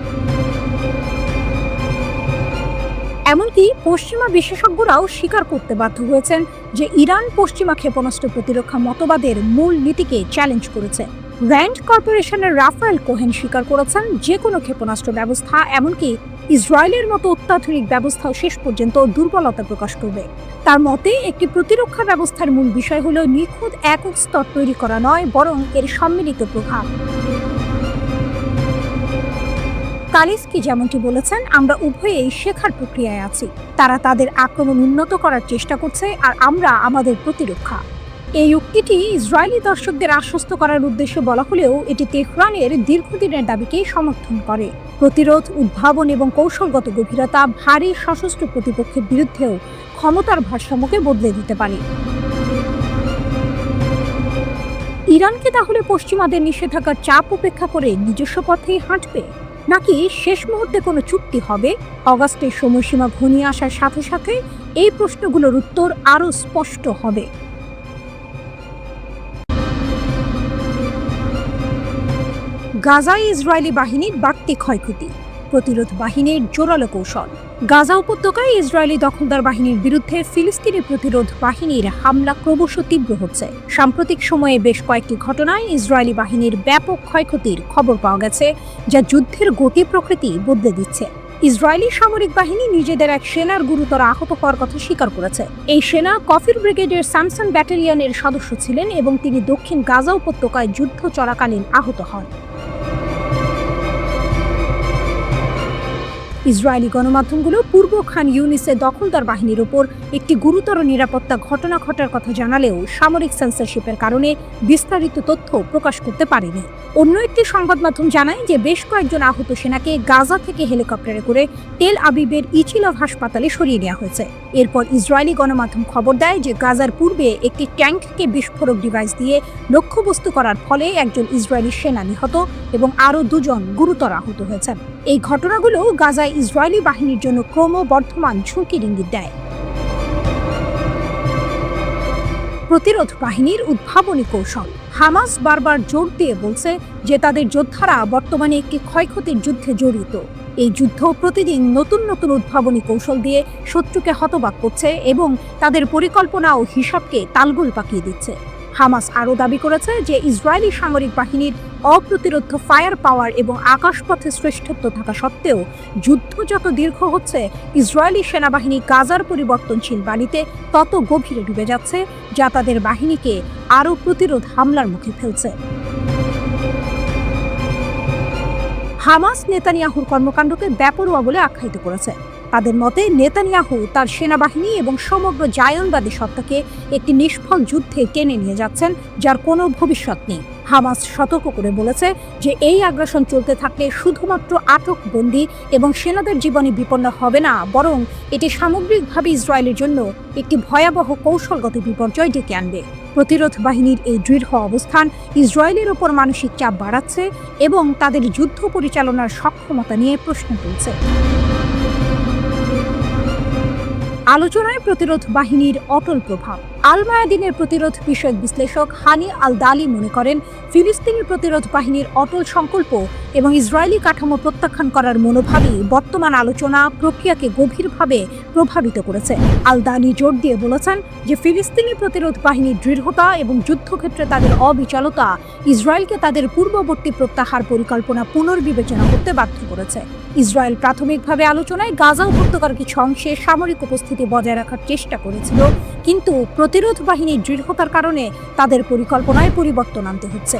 এমনকি পশ্চিমা বিশেষজ্ঞরাও স্বীকার করতে বাধ্য হয়েছেন যে ইরান পশ্চিমা ক্ষেপণাস্ত্র প্রতিরক্ষা মতবাদের মূল নীতিকে চ্যালেঞ্জ করেছে। র্যান্ড কর্পোরেশনের রাফায়েল কোহেন স্বীকার করেছেন যে কোনো ক্ষেপণাস্ত্র ব্যবস্থা, এমনকি ইসরায়েলের মতো অত্যাধুনিক ব্যবস্থাও শেষ পর্যন্ত দুর্বলতা প্রকাশ করবে। তার মতে, একটি প্রতিরক্ষা ব্যবস্থার মূল বিষয় হল নিখুঁত একক স্তর তৈরি করা নয়, বরং এর সম্মিলিত প্রভাব। কালিস্কি যেমনটি বলেছেন, আমরা উভয়েই শেখার প্রক্রিয়ায় আছি। তারা তাদের আক্রমণ উন্নত করার চেষ্টা করছে আর আমরা আমাদের প্রতিরক্ষা। এই উক্তিটি ইসরায়েলি দর্শকদের আশ্বস্ত করার উদ্দেশ্যে বলা হলেও এটি তেহরানের দীর্ঘদিনের দাবিকেই সমর্থন করে। প্রতিরোধ, উদ্ভাবন এবং কৌশলগত গভীরতা ভারী সশস্ত্র প্রতিপক্ষের বিরুদ্ধেও ক্ষমতার ভারসাম্যকে বদলে দিতে পারে। ইরানকে তাহলে পশ্চিমাদের নিষেধাজ্ঞার চাপ উপেক্ষা করে নিজস্ব পথেই হাঁটবে, নাকি শেষ মুহূর্তে কোনো চুক্তি হবে? অগাস্টের সময়সীমা ঘনিয়ে আসার সাথে সাথে এই প্রশ্নগুলোর উত্তর আরও স্পষ্ট হবে। গাজায় ইসরায়েলি বাহিনীর বাড়তি ক্ষয়ক্ষতি, প্রতিরোধ বাহিনীর জোরালো কৌশল। গাজা উপত্যকায় ইসরায়েলি দখলদার বাহিনীর বিরুদ্ধে ফিলিস্তিনি প্রতিরোধ বাহিনীর হামলা ক্রমশ তীব্র হচ্ছে। সাম্প্রতিক সময়ে বেশ কয়েকটি ঘটনায় ইসরায়েলি বাহিনীর ব্যাপক ক্ষয়ক্ষতির খবর পাওয়া গেছে, যা যুদ্ধের গতি প্রকৃতি বদলে দিচ্ছে। ইসরায়েলি সামরিক বাহিনী নিজেদের এক সেনার গুরুতর আহত হওয়ার কথা স্বীকার করেছে। এই সেনা কফির ব্রিগেডের স্যামসন ব্যাটালিয়নের সদস্য ছিলেন এবং তিনি দক্ষিণ গাজা উপত্যকায় যুদ্ধ চলাকালীন আহত হন। ইসরায়েলি গণমাধ্যমগুলো পূর্ব খান ইউনিসে দখলদার বাহিনীর ওপর একটি গুরুতর নিরাপত্তা ঘটনা ঘটার কথা জানালেও সামরিক সেন্সরশিপের কারণে বিস্তারিত তথ্য প্রকাশ করতে পারেনি। অন্য একটি সংবাদ মাধ্যম জানায় যে বেশ কয়েকজন আহত সেনাকে গাজা থেকে হেলিকপ্টারে করে তেল আবিবের ইচিলভ হাসপাতালে সরিয়ে নেওয়া হয়েছে। এরপর ইসরায়েলি গণমাধ্যম খবর দেয় যে গাজার পূর্বে একটি ট্যাঙ্ককে বিস্ফোরক ডিভাইস দিয়ে লক্ষ্যবস্তু করার ফলে একজন ইসরায়েলি সেনা নিহত এবং আরও 2 জন গুরুতর আহত হয়েছেন। এই ঘটনাগুলো গাজায় ইসরায়েলি বাহিনীর জন্য ক্রমবর্ধমান ঝুঁকির ইঙ্গিত দেয়। প্রতিরোধ বাহিনীর উদ্ভাবনী কৌশল। হামাস বারবার জোর দিয়ে বলছে যে তাদের যোদ্ধারা বর্তমানে একটি ক্ষয়ক্ষতির যুদ্ধে জড়িত। এই যুদ্ধ প্রতিদিন নতুন নতুন উদ্ভাবনী কৌশল দিয়ে শত্রুকে হতবাক করছে এবং তাদের পরিকল্পনা ও হিসাবকে তালগোল পাকিয়ে দিচ্ছে। হামাস আরও দাবি করেছে যে ইসরায়েলি সামরিক বাহিনীর অপ্রতিরোধ ফায়ার পাওয়ার এবং আকাশপথে শ্রেষ্ঠত্ব থাকা সত্ত্বেও যুদ্ধ যত দীর্ঘ হচ্ছে, ইসরায়েলি সেনাবাহিনী গাজার পরিবর্তনশীল বাণীতে তত গভীরে ডুবে যাচ্ছে, যা তাদের বাহিনীকে আরও প্রতিরোধ হামলার মুখে ফেলছে। হামাস নেতানিয়াহুর কর্মকাণ্ডকে বেপরোয়া বলে আখ্যায়িত করেছে। তাদের মতে নেতানিয়াহু তার সেনাবাহিনী এবং সমগ্র জায়নবাদী সত্তাকে একটি নিষ্ফল যুদ্ধে টেনে নিয়ে যাচ্ছেন, যার কোনো ভবিষ্যৎ নেই। হামাস সতর্ক করে বলেছে যে এই আগ্রাসন চলতে থাকলে শুধুমাত্র আটক বন্দী এবং সেনাদের জীবনে বিপন্ন হবে না, বরং এটি সামগ্রিকভাবে ইসরায়েলের জন্য একটি ভয়াবহ কৌশলগত বিপর্যয় ডেকে আনবে। প্রতিরোধ বাহিনীর এই দৃঢ় অবস্থান ইসরায়েলের ওপর মানসিক চাপ বাড়াচ্ছে এবং তাদের যুদ্ধ পরিচালনার সক্ষমতা নিয়ে প্রশ্ন তুলছে। আলোচনায় প্রতিরোধ বাহিনীর অটল প্রভাব। আল মায়াদিনের প্রতিরোধ বিষয়ক বিশ্লেষক হানি আল দালি মনে করেন, ফিলিস্তিনি প্রতিরোধ বাহিনীর অটল সংকল্প এবং ইসরায়েলি কাঠামো প্রত্যাখ্যান করার মনোভাবই বর্তমান আলোচনা প্রক্রিয়াকে গভীরভাবে প্রভাবিত করেছে। আল দালি জোর দিয়ে বলেছেন যে ফিলিস্তিনি প্রতিরোধ বাহিনীর দৃঢ়তা এবং যুদ্ধক্ষেত্রে তাদের অবিচলতা ইসরায়েলকে তাদের পূর্ববর্তী প্রত্যাহার পরিকল্পনা পুনর্বিবেচনা করতে বাধ্য করেছে। ইসরায়েল প্রাথমিকভাবে আলোচনায় গাজা উপত্যকার কিছু অংশে সামরিক উপস্থিতি বজায় রাখার চেষ্টা করেছিল, কিন্তু প্রতিরোধ বাহিনীর দৃঢ়তার কারণে তাদের পরিকল্পনায় পরিবর্তন আনতে হচ্ছে।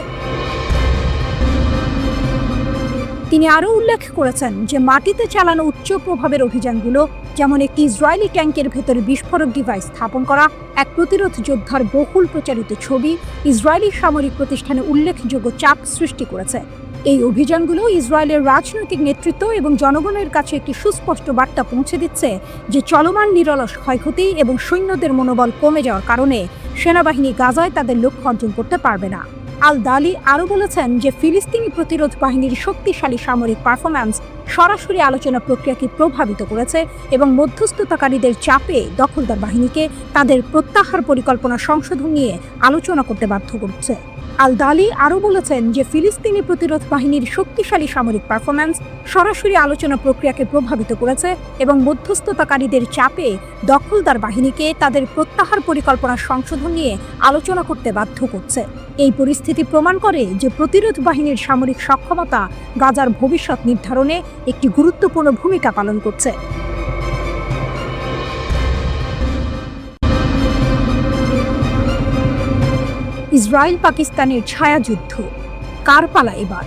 তিনি আরও উল্লেখ করেছেন যে মাটিতে চালানো উচ্চ প্রভাবের অভিযানগুলো, যেমন একটি ইসরায়েলি ট্যাঙ্কের ভেতরে বিস্ফোরক ডিভাইস স্থাপন করা, এক প্রতিরোধ যোদ্ধার বহুল প্রচারিত ছবি ইসরায়েলি সামরিক প্রতিষ্ঠানে উল্লেখযোগ্য চাপ সৃষ্টি করেছে। এই অভিযানগুলো ইসরায়েলের রাজনৈতিক নেতৃত্ব এবং জনগণের কাছে একটি সুস্পষ্ট বার্তা পৌঁছে দিচ্ছে যে চলমান নিরলস ক্ষয়ক্ষতি এবং সৈন্যদের মনোবল কমে যাওয়ার কারণে সেনাবাহিনী গাজায় তাদের লক্ষ্য অর্জন করতে পারবে না। আল দালি আরও বলেছেন যে ফিলিস্তিনি প্রতিরোধ বাহিনীর শক্তিশালী সামরিক পারফরম্যান্স সরাসরি আলোচনা প্রক্রিয়াকে প্রভাবিত করেছে এবং মধ্যস্থতাকারীদের চাপে দখলদার বাহিনীকে তাদের প্রত্যাহার পরিকল্পনা সংশোধন নিয়ে আলোচনা করতে বাধ্য করছে। আল দালি আরও বলেছেন যে ফিলিস্তিনি প্রতিরোধ বাহিনীর শক্তিশালী সামরিক পারফরম্যান্স সরাসরি আলোচনা প্রক্রিয়াকে প্রভাবিত করেছে এবং মধ্যস্থতাকারীদের চাপে দখলদার বাহিনীকে তাদের প্রত্যাহার পরিকল্পনা সংশোধন নিয়ে আলোচনা করতে বাধ্য করছে। এই পরিস্থিতি প্রমাণ করে যে প্রতিরোধ বাহিনীর সামরিক সক্ষমতা গাজার ভবিষ্যৎ নির্ধারণে একটি গুরুত্বপূর্ণ ভূমিকা পালন করছে। ইসরায়েল পাকিস্তানের ছায়াযুদ্ধ, কার পালা এবার?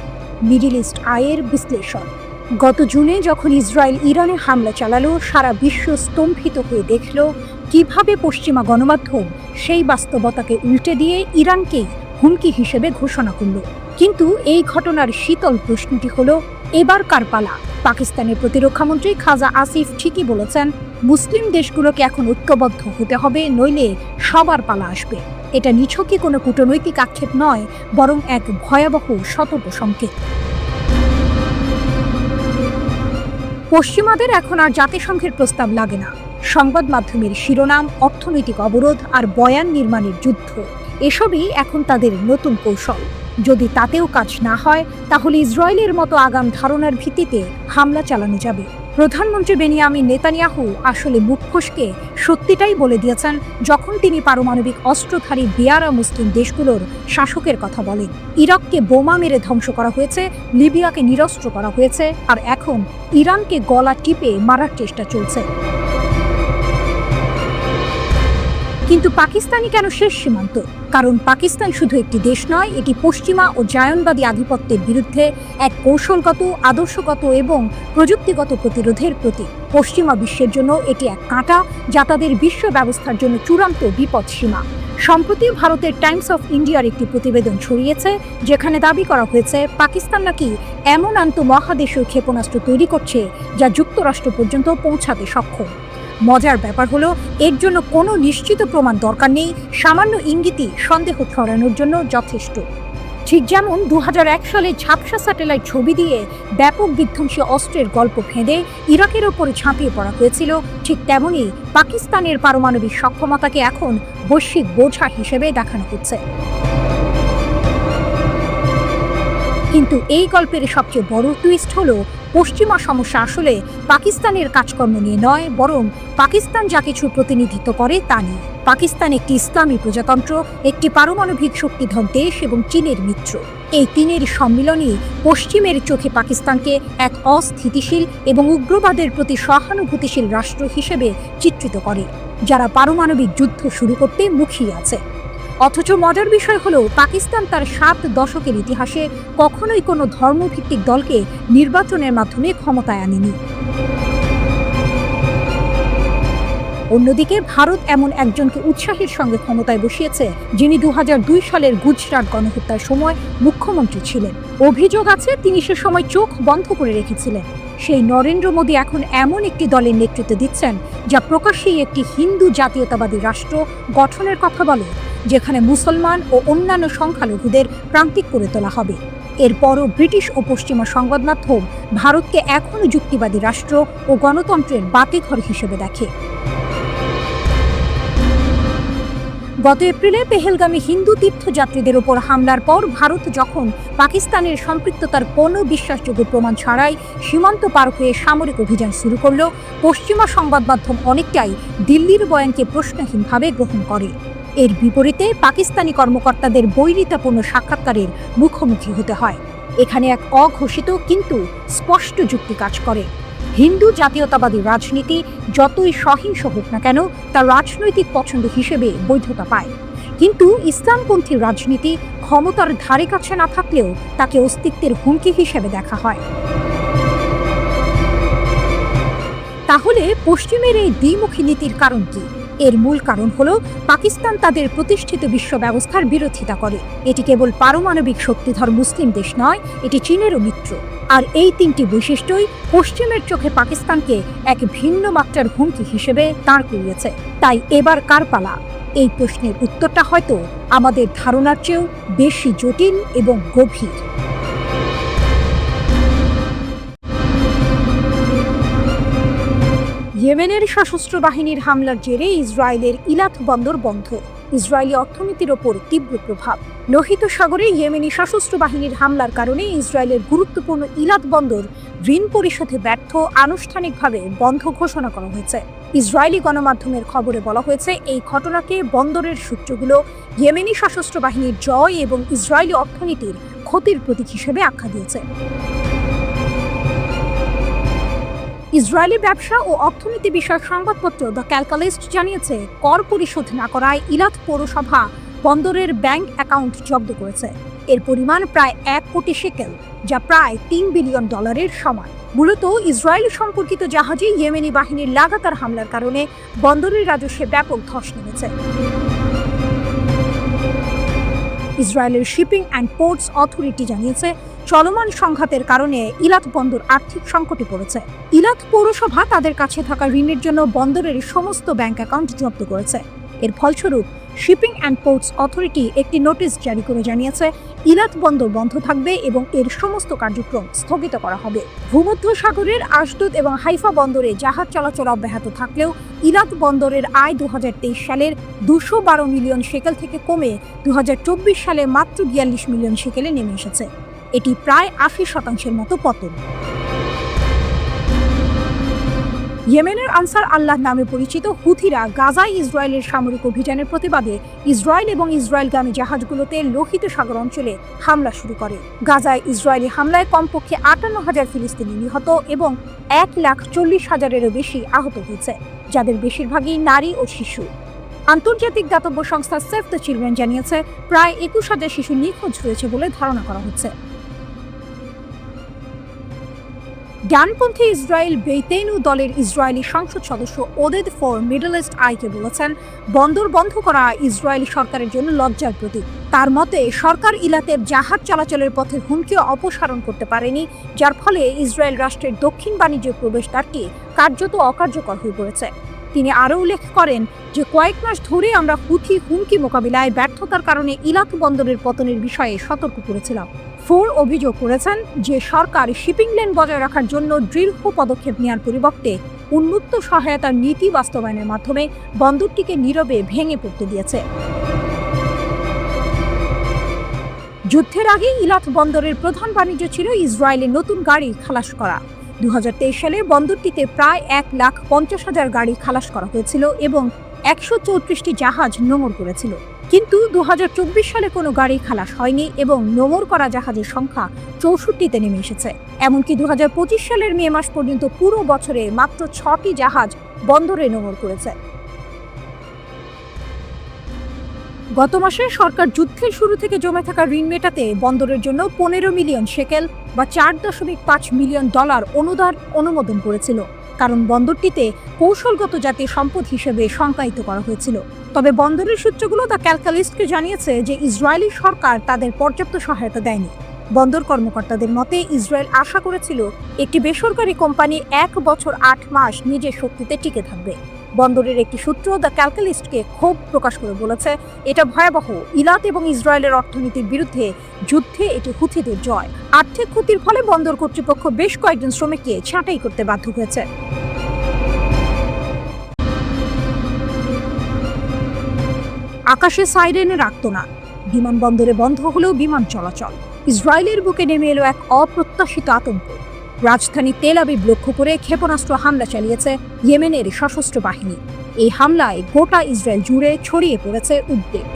মিডল ইস্ট আইয়ের বিশ্লেষণ। গত জুনে যখন ইসরায়েল ইরানে হামলা চালালো, সারা বিশ্ব স্তম্ভিত হয়ে দেখল কিভাবে পশ্চিমা গণমাধ্যম সেই বাস্তবতাকে উল্টে দিয়ে ইরানকেই হুমকি হিসেবে ঘোষণা করল। কিন্তু এই ঘটনার শীতল প্রশ্নটি হলো, এবার কার পালা? পাকিস্তানের প্রতিরক্ষামন্ত্রী খাজা আসিফ ঠিকই বলেছেন, মুসলিম দেশগুলোকে এখন ঐক্যবদ্ধ হতে হবে, নইলে সবার পালা আসবে। এটা নিছকই কোনো কূটনৈতিক আক্ষেপ নয়, বরং এক ভয়াবহ সতর্ক সংকেত। পশ্চিমাদের এখন আর জাতিসংঘের প্রস্তাব লাগে না। সংবাদ মাধ্যমের শিরোনাম, অর্থনৈতিক অবরোধ আর বয়ান নির্মাণের যুদ্ধ, এসবই এখন তাদের নতুন কৌশল। যদি তাতেও কাজ না হয়, তাহলে ইসরায়েলের মতো আগাম ধারণার ভিত্তিতে হামলা চালানো যাবে। প্রধানমন্ত্রী বেনিয়ামিন নেতানিয়াহু আসলে মুখ ফসকে সত্যিটাই বলে দিয়েছেন যখন তিনি পারমাণবিক অস্ত্রধারী বেয়ারা মুসলিম দেশগুলোর শাসকের কথা বলেন। ইরাককে বোমা মেরে ধ্বংস করা হয়েছে, লিবিয়াকে নিরস্ত্র করা হয়েছে, আর এখন ইরানকে গলা টিপে মারার চেষ্টা চলছে। কিন্তু পাকিস্তানই কেন শেষ সীমান্ত? কারণ পাকিস্তান শুধু একটি দেশ নয়, এটি পশ্চিমা ও জায়নবাদী আধিপত্যের বিরুদ্ধে এক কৌশলগত, আদর্শগত এবং প্রযুক্তিগত প্রতিরোধের প্রতীক। পশ্চিমা বিশ্বের জন্য এটি এক কাঁটা, যা তাদের বিশ্ব ব্যবস্থার জন্য চূড়ান্ত বিপদসীমা। সম্প্রতি ভারতের টাইমস অফ ইন্ডিয়ার একটি প্রতিবেদন ছড়িয়েছে, যেখানে দাবি করা হয়েছে পাকিস্তান নাকি এমন আন্তঃমহাদেশীয় ক্ষেপণাস্ত্র তৈরি করছে যা যুক্তরাষ্ট্র পর্যন্ত পৌঁছাতে সক্ষম। মজার ব্যাপার হলো, এর জন্য কোনো নিশ্চিত প্রমাণ দরকার নেই, সামান্য ইঙ্গিতই সন্দেহ ছড়ানোর জন্য যথেষ্ট। ঠিক যেমন 2001 সালে ঝাপসা স্যাটেলাইট ছবি দিয়ে ব্যাপক বিধ্বংসী অস্ত্রের গল্প ফেঁদে ইরাকের ওপরে ঝাঁপিয়ে পড়া হয়েছিল, ঠিক তেমনই পাকিস্তানের পারমাণবিক সক্ষমতাকে এখন বৈশ্বিক বোঝা হিসেবে দেখানো হচ্ছে। কিন্তু এই গল্পের সবচেয়ে বড় টুইস্ট হলো, পশ্চিমা সমস্যা আসলে পাকিস্তানের কাজকর্ম নিয়ে নয়, বরং পাকিস্তান যা কিছু প্রতিনিধিত্ব করে তা নিয়ে। পাকিস্তান একটি ইসলামী প্রজাতন্ত্র, একটি পারমাণবিক শক্তিধর দেশ এবং চীনের মিত্র। এই তিনের সম্মিলনই পশ্চিমের চোখে পাকিস্তানকে এক অস্থিতিশীল এবং উগ্রবাদের প্রতি সহানুভূতিশীল রাষ্ট্র হিসেবে চিত্রিত করে, যারা পারমাণবিক যুদ্ধ শুরু করতে মুখিয়ে আছে। অথচ মজার বিষয় হলো, পাকিস্তান তার 7 দশকের ইতিহাসে কখনোই কোনো ধর্মভিত্তিক দলকে নির্বাচনের মাধ্যমে ক্ষমতায় আনেনি। অন্যদিকে ভারত এমন একজনকে উৎসাহের সঙ্গে ক্ষমতায় বসিয়েছে যিনি 2002 সালের গুজরাট গণহত্যার সময় মুখ্যমন্ত্রী ছিলেন। অভিযোগ আছে তিনি সে সময় চোখ বন্ধ করে রেখেছিলেন। সেই নরেন্দ্র মোদী এখন এমন একটি দলের নেতৃত্ব দিচ্ছেন যা প্রকাশ্যেই একটি হিন্দু জাতীয়তাবাদী রাষ্ট্র গঠনের কথা বলে, যেখানে মুসলমান ও অন্যান্য সংখ্যালঘুদের প্রান্তিক করে তোলা হবে। এরপরও ব্রিটিশ ও পশ্চিমা সংবাদ মাধ্যম ভারতকে এখনও যুক্তিবাদী রাষ্ট্র ও গণতন্ত্রের বাতিঘর হিসেবে দেখে। গত এপ্রিলে পেহেলগামে হিন্দু তীর্থযাত্রীদের ওপর হামলার পর ভারত যখন পাকিস্তানের সম্পৃক্ততার কোনো বিশ্বাসযোগ্য প্রমাণ ছাড়াই সীমান্ত পার হয়ে সামরিক অভিযান শুরু করল, পশ্চিমা সংবাদ মাধ্যম অনেকটাই দিল্লির বয়ানকে প্রশ্নহীনভাবে গ্রহণ করে। এর বিপরীতে পাকিস্তানি কর্মকর্তাদের বৈরিতাপূর্ণ সাক্ষাৎকারের মুখোমুখি হতে হয়। এখানে এক অঘোষিত কিন্তু স্পষ্ট যুক্তি কাজ করে। হিন্দু জাতীয়তাবাদী রাজনীতি যতই সহিংস হোক না কেন তা রাজনৈতিক পছন্দ হিসেবে বৈধতা পায়, কিন্তু ইসলামপন্থী রাজনীতি ক্ষমতার ধারে কাছে না থাকলেও তাকে অস্তিত্বের হুমকি হিসেবে দেখা হয়। তাহলে পশ্চিমের এই দ্বিমুখী নীতির কারণ কি? এর মূল কারণ হলো পাকিস্তান তাদের প্রতিষ্ঠিত বিশ্ব ব্যবস্থার বিরোধিতা করে। এটি কেবল পারমাণবিক শক্তিধর মুসলিম দেশ নয়, এটি চীনেরও মিত্র। আর এই তিনটি বৈশিষ্ট্যই পশ্চিমের চোখে পাকিস্তানকে এক ভিন্ন মাত্রার হুমকি হিসেবে দাঁড় করিয়েছে। তাই এবার কার পালা? এই প্রশ্নের উত্তরটা হয়তো আমাদের ধারণার চেয়েও বেশি জটিল এবং গভীর। ইয়েমেনের সশস্ত্র বাহিনীর হামলার জেরে ইসরায়েলের ইলাত বন্দর বন্ধ। ইসরায়েলি অর্থনীতির ওপর তীব্র প্রভাব। লোহিত সাগরে ইয়েমেনি সশস্ত্র বাহিনীর হামলার কারণে ইসরায়েলের গুরুত্বপূর্ণ ইলাত বন্দর ঋণ পরিশোধে ব্যর্থ আনুষ্ঠানিকভাবে বন্ধ ঘোষণা করা হয়েছে। ইসরায়েলি গণমাধ্যমের খবরে বলা হয়েছে, এই ঘটনাকে বন্দরের সূত্রগুলো ইয়েমেনি সশস্ত্র বাহিনীর জয় এবং ইসরায়েলি অর্থনীতির ক্ষতির প্রতীক হিসেবে আখ্যা দিয়েছে। ইসরায়েলি ব্যবসা ও অর্থনীতি বিষয়ক সংবাদপত্র দ্য ক্যালকালিস্ট জানিয়েছে, কর পরিশোধ না করায় ইলাত পৌরসভা বন্দরের ব্যাংক অ্যাকাউন্ট জব্দ করেছে। এর পরিমাণ প্রায় 1 কোটি শেকেল, যা প্রায় $3 বিলিয়ন সমান। মূলত ইসরায়েল সম্পর্কিত জাহাজে ইয়েমেনি বাহিনীর লাগাতার হামলার কারণে বন্দরের রাজস্বে ব্যাপক ধস নেমেছে। ইসরায়েলের শিপিং অ্যান্ড পোর্টস অথরিটি জানিয়েছে, চলমান সংঘাতের কারণে ইলাত বন্দর আর্থিক সংকটে পড়েছে। ইলাত পৌরসভা তাদের কাছে থাকা ঋণের জন্য বন্দরের সমস্ত ব্যাংক অ্যাকাউন্ট জব্দ করেছে। এর ফলস্বরূপ শিপিং অ্যান্ড পোর্টস অথরিটি একটি নোটিশ জারি করে জানিয়েছে, ইলাত বন্দর বন্ধ থাকবে এবং এর সমস্ত কার্যক্রম স্থগিত করা হবে। ভূমধ্যসাগরের আশদোদ এবং হাইফা বন্দরে জাহাজ চলাচল অব্যাহত থাকলেও ইলাত বন্দরের আয় 2023 সালের 212 মিলিয়ন শেকেল থেকে কমে 2024 সালে মাত্র 42 মিলিয়ন শেকেলে নেমে এসেছে। এটি প্রায় 80% মতো পতন। ইয়েমেনের আনসার আল্লাহ নামে পরিচিত হুথিরা গাজায় ইসরায়েলের সামরিক অভিযানের প্রতিবাদে ইসরায়েল এবং ইসরায়েলগামী জাহাজগুলোতে লোহিত সাগর অঞ্চলে হামলা শুরু করে। গাজায় ইসরায়েলি হামলায় কমপক্ষে 58,000 ফিলিস্তিনি নিহত এবং 1,40,000-এরও বেশি আহত হয়েছে, যাদের বেশিরভাগই নারী ও শিশু। আন্তর্জাতিক দাতব্য সংস্থা সেভ দ্য চিলড্রেন জানিয়েছে, প্রায় 21,000 শিশু নিখোঁজ হয়েছে বলে ধারণা করা হচ্ছে। ডানপন্থী ইসরায়েল বেইতেনু দলের ইসরায়েলি সংসদ সদস্য ওদেদ ফর মিডল ইস্ট আইকে বলেছেন, বন্দর বন্ধ করা ইসরায়েলি সরকারের জন্য লজ্জার প্রতীক। তার মতে, সরকার ইলাতের জাহাজ চলাচলের পথের হুমকিও অপসারণ করতে পারেনি, যার ফলে ইসরায়েল রাষ্ট্রের দক্ষিণ বাণিজ্য প্রবেশদ্বারটি কার্যত অকার্যকর হয়ে পড়েছে। তিনি আরও উল্লেখ করেন যে কয়েক মাস ধরে আমরা হুমকি মোকাবিলায় ব্যর্থতার কারণে ইলাত বন্দরের পতনের বিষয়ে সতর্ক করেছিলাম। ফোর অভিযোগ করেছেন যে সরকার শিপিং লেন বজায় রাখার জন্য দৃঢ় পদক্ষেপ নেওয়ার পরিবর্তে উন্মুক্ত সহায়তার নীতি বাস্তবায়নের মাধ্যমে বন্দরটিকে নীরবে ভেঙে পড়তে দিয়েছে। যুদ্ধের আগে ইলাত বন্দরের প্রধান বাণিজ্য ছিল ইসরায়েলের নতুন গাড়ি খালাস করা। 2023 সালে বন্দরটিতে প্রায় 1,50,000 গাড়ি খালাস করা হয়েছিল এবং 134টি জাহাজ নোঙর করেছিল। কিন্তু 2024 সালে কোনো গাড়ি খালাস হয়নি এবং নোঙর করা জাহাজের সংখ্যা 64তে নেমে এসেছে। এমনকি 2025 সালের মে মাস পর্যন্ত পুরো বছরে মাত্র 6টি জাহাজ বন্দরে নোঙর করেছে। গত মাসে সরকার যুদ্ধের শুরু থেকে জমে থাকা ঋণ মেটাতে বন্দরের জন্য 15 মিলিয়ন শেকেল বা $4.5 মিলিয়ন অনুদান অনুমোদন করেছিল। কারণ বন্দরটিতে কৌশলগত জাতীয় সম্পদ হিসেবে সংজ্ঞায়িত করা হয়েছিল। তবে বন্দরের সূত্রগুলো দ্য ক্যালকালিস্টকে জানিয়েছে যে ইসরায়েলি সরকার তাদের পর্যাপ্ত সহায়তা দেয়নি। বন্দর কর্মকর্তাদের মতে ইসরায়েল আশা করেছিল একটি বেসরকারি কোম্পানি 1 বছর 8 মাস নিজের শক্তিতে টিকে থাকবে। বন্দরের একটি সূত্র দ্য ক্যালকালিস্টকে ক্ষোভ প্রকাশ করে বলেছে, এটা ভয়াবহ। ইলাত এবং ইসরায়েলের অর্থনীতির বিরুদ্ধে যুদ্ধে এটি হুথিদের জয়। আর্থিক ক্ষতির ফলে বন্দর কর্তৃপক্ষ বেশ কয়েকজন শ্রমিককে ছাঁটাই করতে বাধ্য হয়েছে। আকাশে সাইরেনের আর্তনাদ, বিমানবন্দরে বন্ধ হলেও বিমান চলাচল। ইসরায়েলের বুকে নেমে এলো এক অপ্রত্যাশিত আতঙ্ক। রাজধানী তেল আবিব লক্ষ্য করে ক্ষেপণাস্ত্র হামলা চালিয়েছে ইয়েমেনের সশস্ত্র বাহিনী। এই হামলায় গোটা ইসরায়েল জুড়ে ছড়িয়ে পড়েছে উদ্বেগ।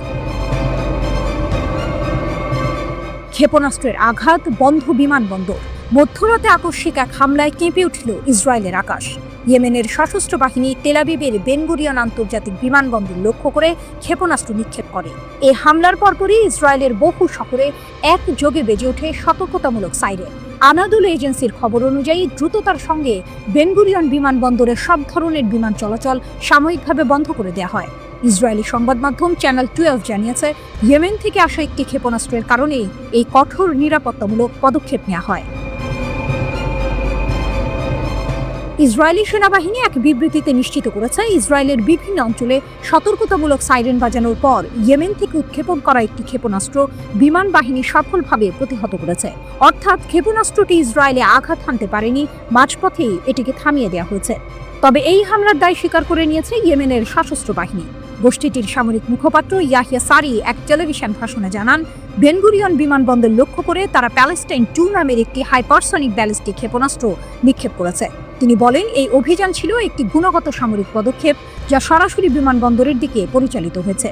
ক্ষেপণাস্ত্রের আঘাত, বন্ধ বিমানবন্দর। মধ্যরাতে আকস্মিক এক হামলায় কেঁপে উঠল ইসরায়েলের আকাশ। ইয়েমেনের সশস্ত্র বাহিনী তেল আবিবের বেন গুরিয়ন আন্তর্জাতিক বিমানবন্দর লক্ষ্য করে ক্ষেপণাস্ত্র নিক্ষেপ করে। এই হামলার পরপরই ইসরায়েলের বহু শহরে একযোগে বেজে ওঠে সতর্কতামূলক সাইরেন। আনাদুল এজেন্সির খবর অনুযায়ী দ্রুততার সঙ্গে বেন গুরিয়ন বিমানবন্দরের সব ধরনের বিমান চলাচল সাময়িকভাবে বন্ধ করে দেওয়া হয়। ইসরায়েলি সংবাদ মাধ্যম চ্যানেল 12 জানিয়েছে, ইয়েমেন থেকে আসা একটি ক্ষেপণাস্ত্রের কারণেই এই কঠোর নিরাপত্তামূলক পদক্ষেপ নেওয়া হয়। ইসরায়েলি সেনাবাহিনী এক বিবৃতিতে নিশ্চিত করেছে, ইসরায়েলের বিভিন্ন অঞ্চলে সতর্কতামূলক সাইরেন বাজানোর পর ইয়েমেন থেকে উৎক্ষেপণ করা একটি ক্ষেপণাস্ত্র বিমান বাহিনী সফলভাবে প্রতিহত করেছে। অর্থাৎ ক্ষেপণাস্ত্রটি ইসরায়েলে আঘাত হানতে পারেনি, মাঝপথেই এটিকে থামিয়ে দেওয়া হয়েছে। তবে এই হামলার দায় স্বীকার করে নিয়েছে ইয়েমেনের সশস্ত্র বাহিনী। গোষ্ঠীটির সামরিক মুখপাত্র ইয়াহিয়া সারি এক টেলিভিশন ভাষণে জানান, বেন গুরিয়ন বিমানবন্দর লক্ষ্য করে তারা প্যালেস্টাইন 2 নামের একটি হাইপারসনিক ব্যালিস্টিক ক্ষেপণাস্ত্র নিক্ষেপ করেছে। তিনি বলেন, এই অভিযান ছিল একটি গুণগত সামরিক পদক্ষেপ যা সরাসরি বিমানবন্দরের দিকে পরিচালিত হয়েছে।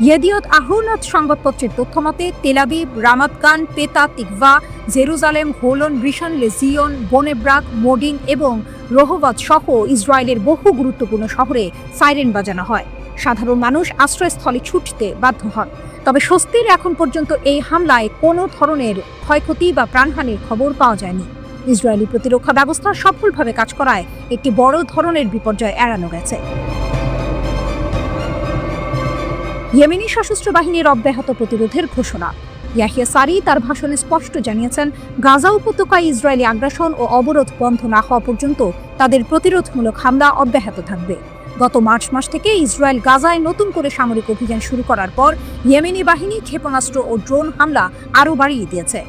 ইয়েদিয়ত আহরোনট সংবাদপত্রের তথ্যমতে তেল আবিব, রামাত গান, পেতা তিকভা, জেরুজালেম, হোলন, রিশন লেজিয়ন, বোনেব্রাক, মোডিন এবং রোহবাত সহ ইসরায়েলের বহু গুরুত্বপূর্ণ শহরে সাইরেন বাজানো হয়। সাধারণ মানুষ আশ্রয়স্থলে ছুটতে বাধ্য হন। তবে স্বস্তির এখন পর্যন্ত এই হামলায় কোনো ধরনের ক্ষয়ক্ষতি বা প্রাণহানির খবর পাওয়া যায়নি। ইসরায়েলি প্রতিরক্ষা ব্যবস্থা সফলভাবে কাজ করায় একটি বড় ধরনের বিপর্যয় এড়ানো গেছে। ইয়েমেনি সশস্ত্র বাহিনীর অব্যাহত প্রতিরোধের ঘোষণা। ইয়াহিয়া সারি তার ভাষণে স্পষ্ট জানিয়েছেন, গাজা উপত্যকায় ইসরায়েলি আগ্রাসন ও অবরোধ বন্ধ না হওয়া পর্যন্ত তাদের প্রতিরোধমূলক হামলা অব্যাহত থাকবে। গত মার্চ মাস থেকে ইসরায়েল গাজায় নতুন করে সামরিক অভিযান শুরু করার পর ইয়েমেনি বাহিনী ক্ষেপণাস্ত্র ও ড্রোন হামলা আরও বাড়িয়ে দিয়েছে।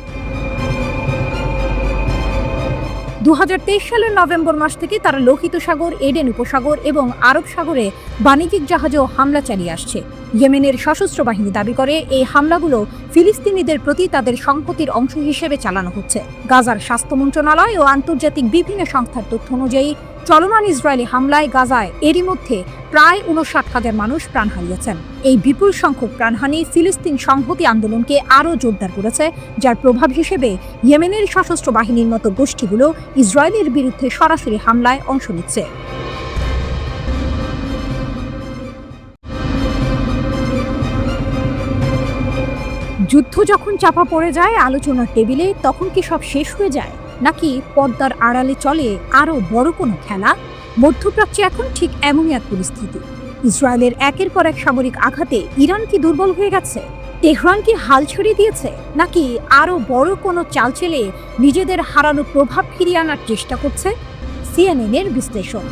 2023 সালের নভেম্বর মাস থেকে তারা লোহিত সাগর, এডেন উপসাগর এবং আরব সাগরে বাণিজ্যিক জাহাজেও হামলা চালিয়ে আসছে। ইয়েমেনের সশস্ত্র বাহিনী দাবি করে, এই হামলাগুলো ফিলিস্তিনিদের প্রতি তাদের সংহতির অংশ হিসেবে চালানো হচ্ছে। গাজার স্বাস্থ্য মন্ত্রণালয় ও আন্তর্জাতিক বিভিন্ন সংস্থার তথ্য অনুযায়ী চলমান ইসরায়েলি হামলায় গাজায় এরই মধ্যে প্রায় 59,000 মানুষ প্রাণ হারিয়েছেন। এই বিপুল সংখ্যক প্রাণহানি ফিলিস্তিন সংহতি আন্দোলনকে আরও জোরদার করেছে, যার প্রভাব হিসেবে ইয়েমেনের সশস্ত্র বাহিনীর মতো গোষ্ঠীগুলো ইসরায়েলের বিরুদ্ধে সরাসরি হামলায় অংশ নিচ্ছে। যুদ্ধ যখন চাপা পড়ে যায় আলোচনার টেবিলে, তখন কি সব শেষ হয়ে যায়, নাকি পর্দার আড়ালে চলে আরও বড় কোনো খেলা? মধ্যপ্রাচ্যে এখন ঠিক এমনই এক পরিস্থিতি। ইসরায়েলের একের পর এক সামরিক আঘাতে ইরান কি দুর্বল হয়ে গেছে? তেহরান কি হাল ছেড়ে দিয়েছে, নাকি আরও বড় কোনো চাল চেলে নিজেদের হারানো প্রভাব ফিরিয়ে আনার চেষ্টা করছে? সিএনএনের বিশ্লেষণ।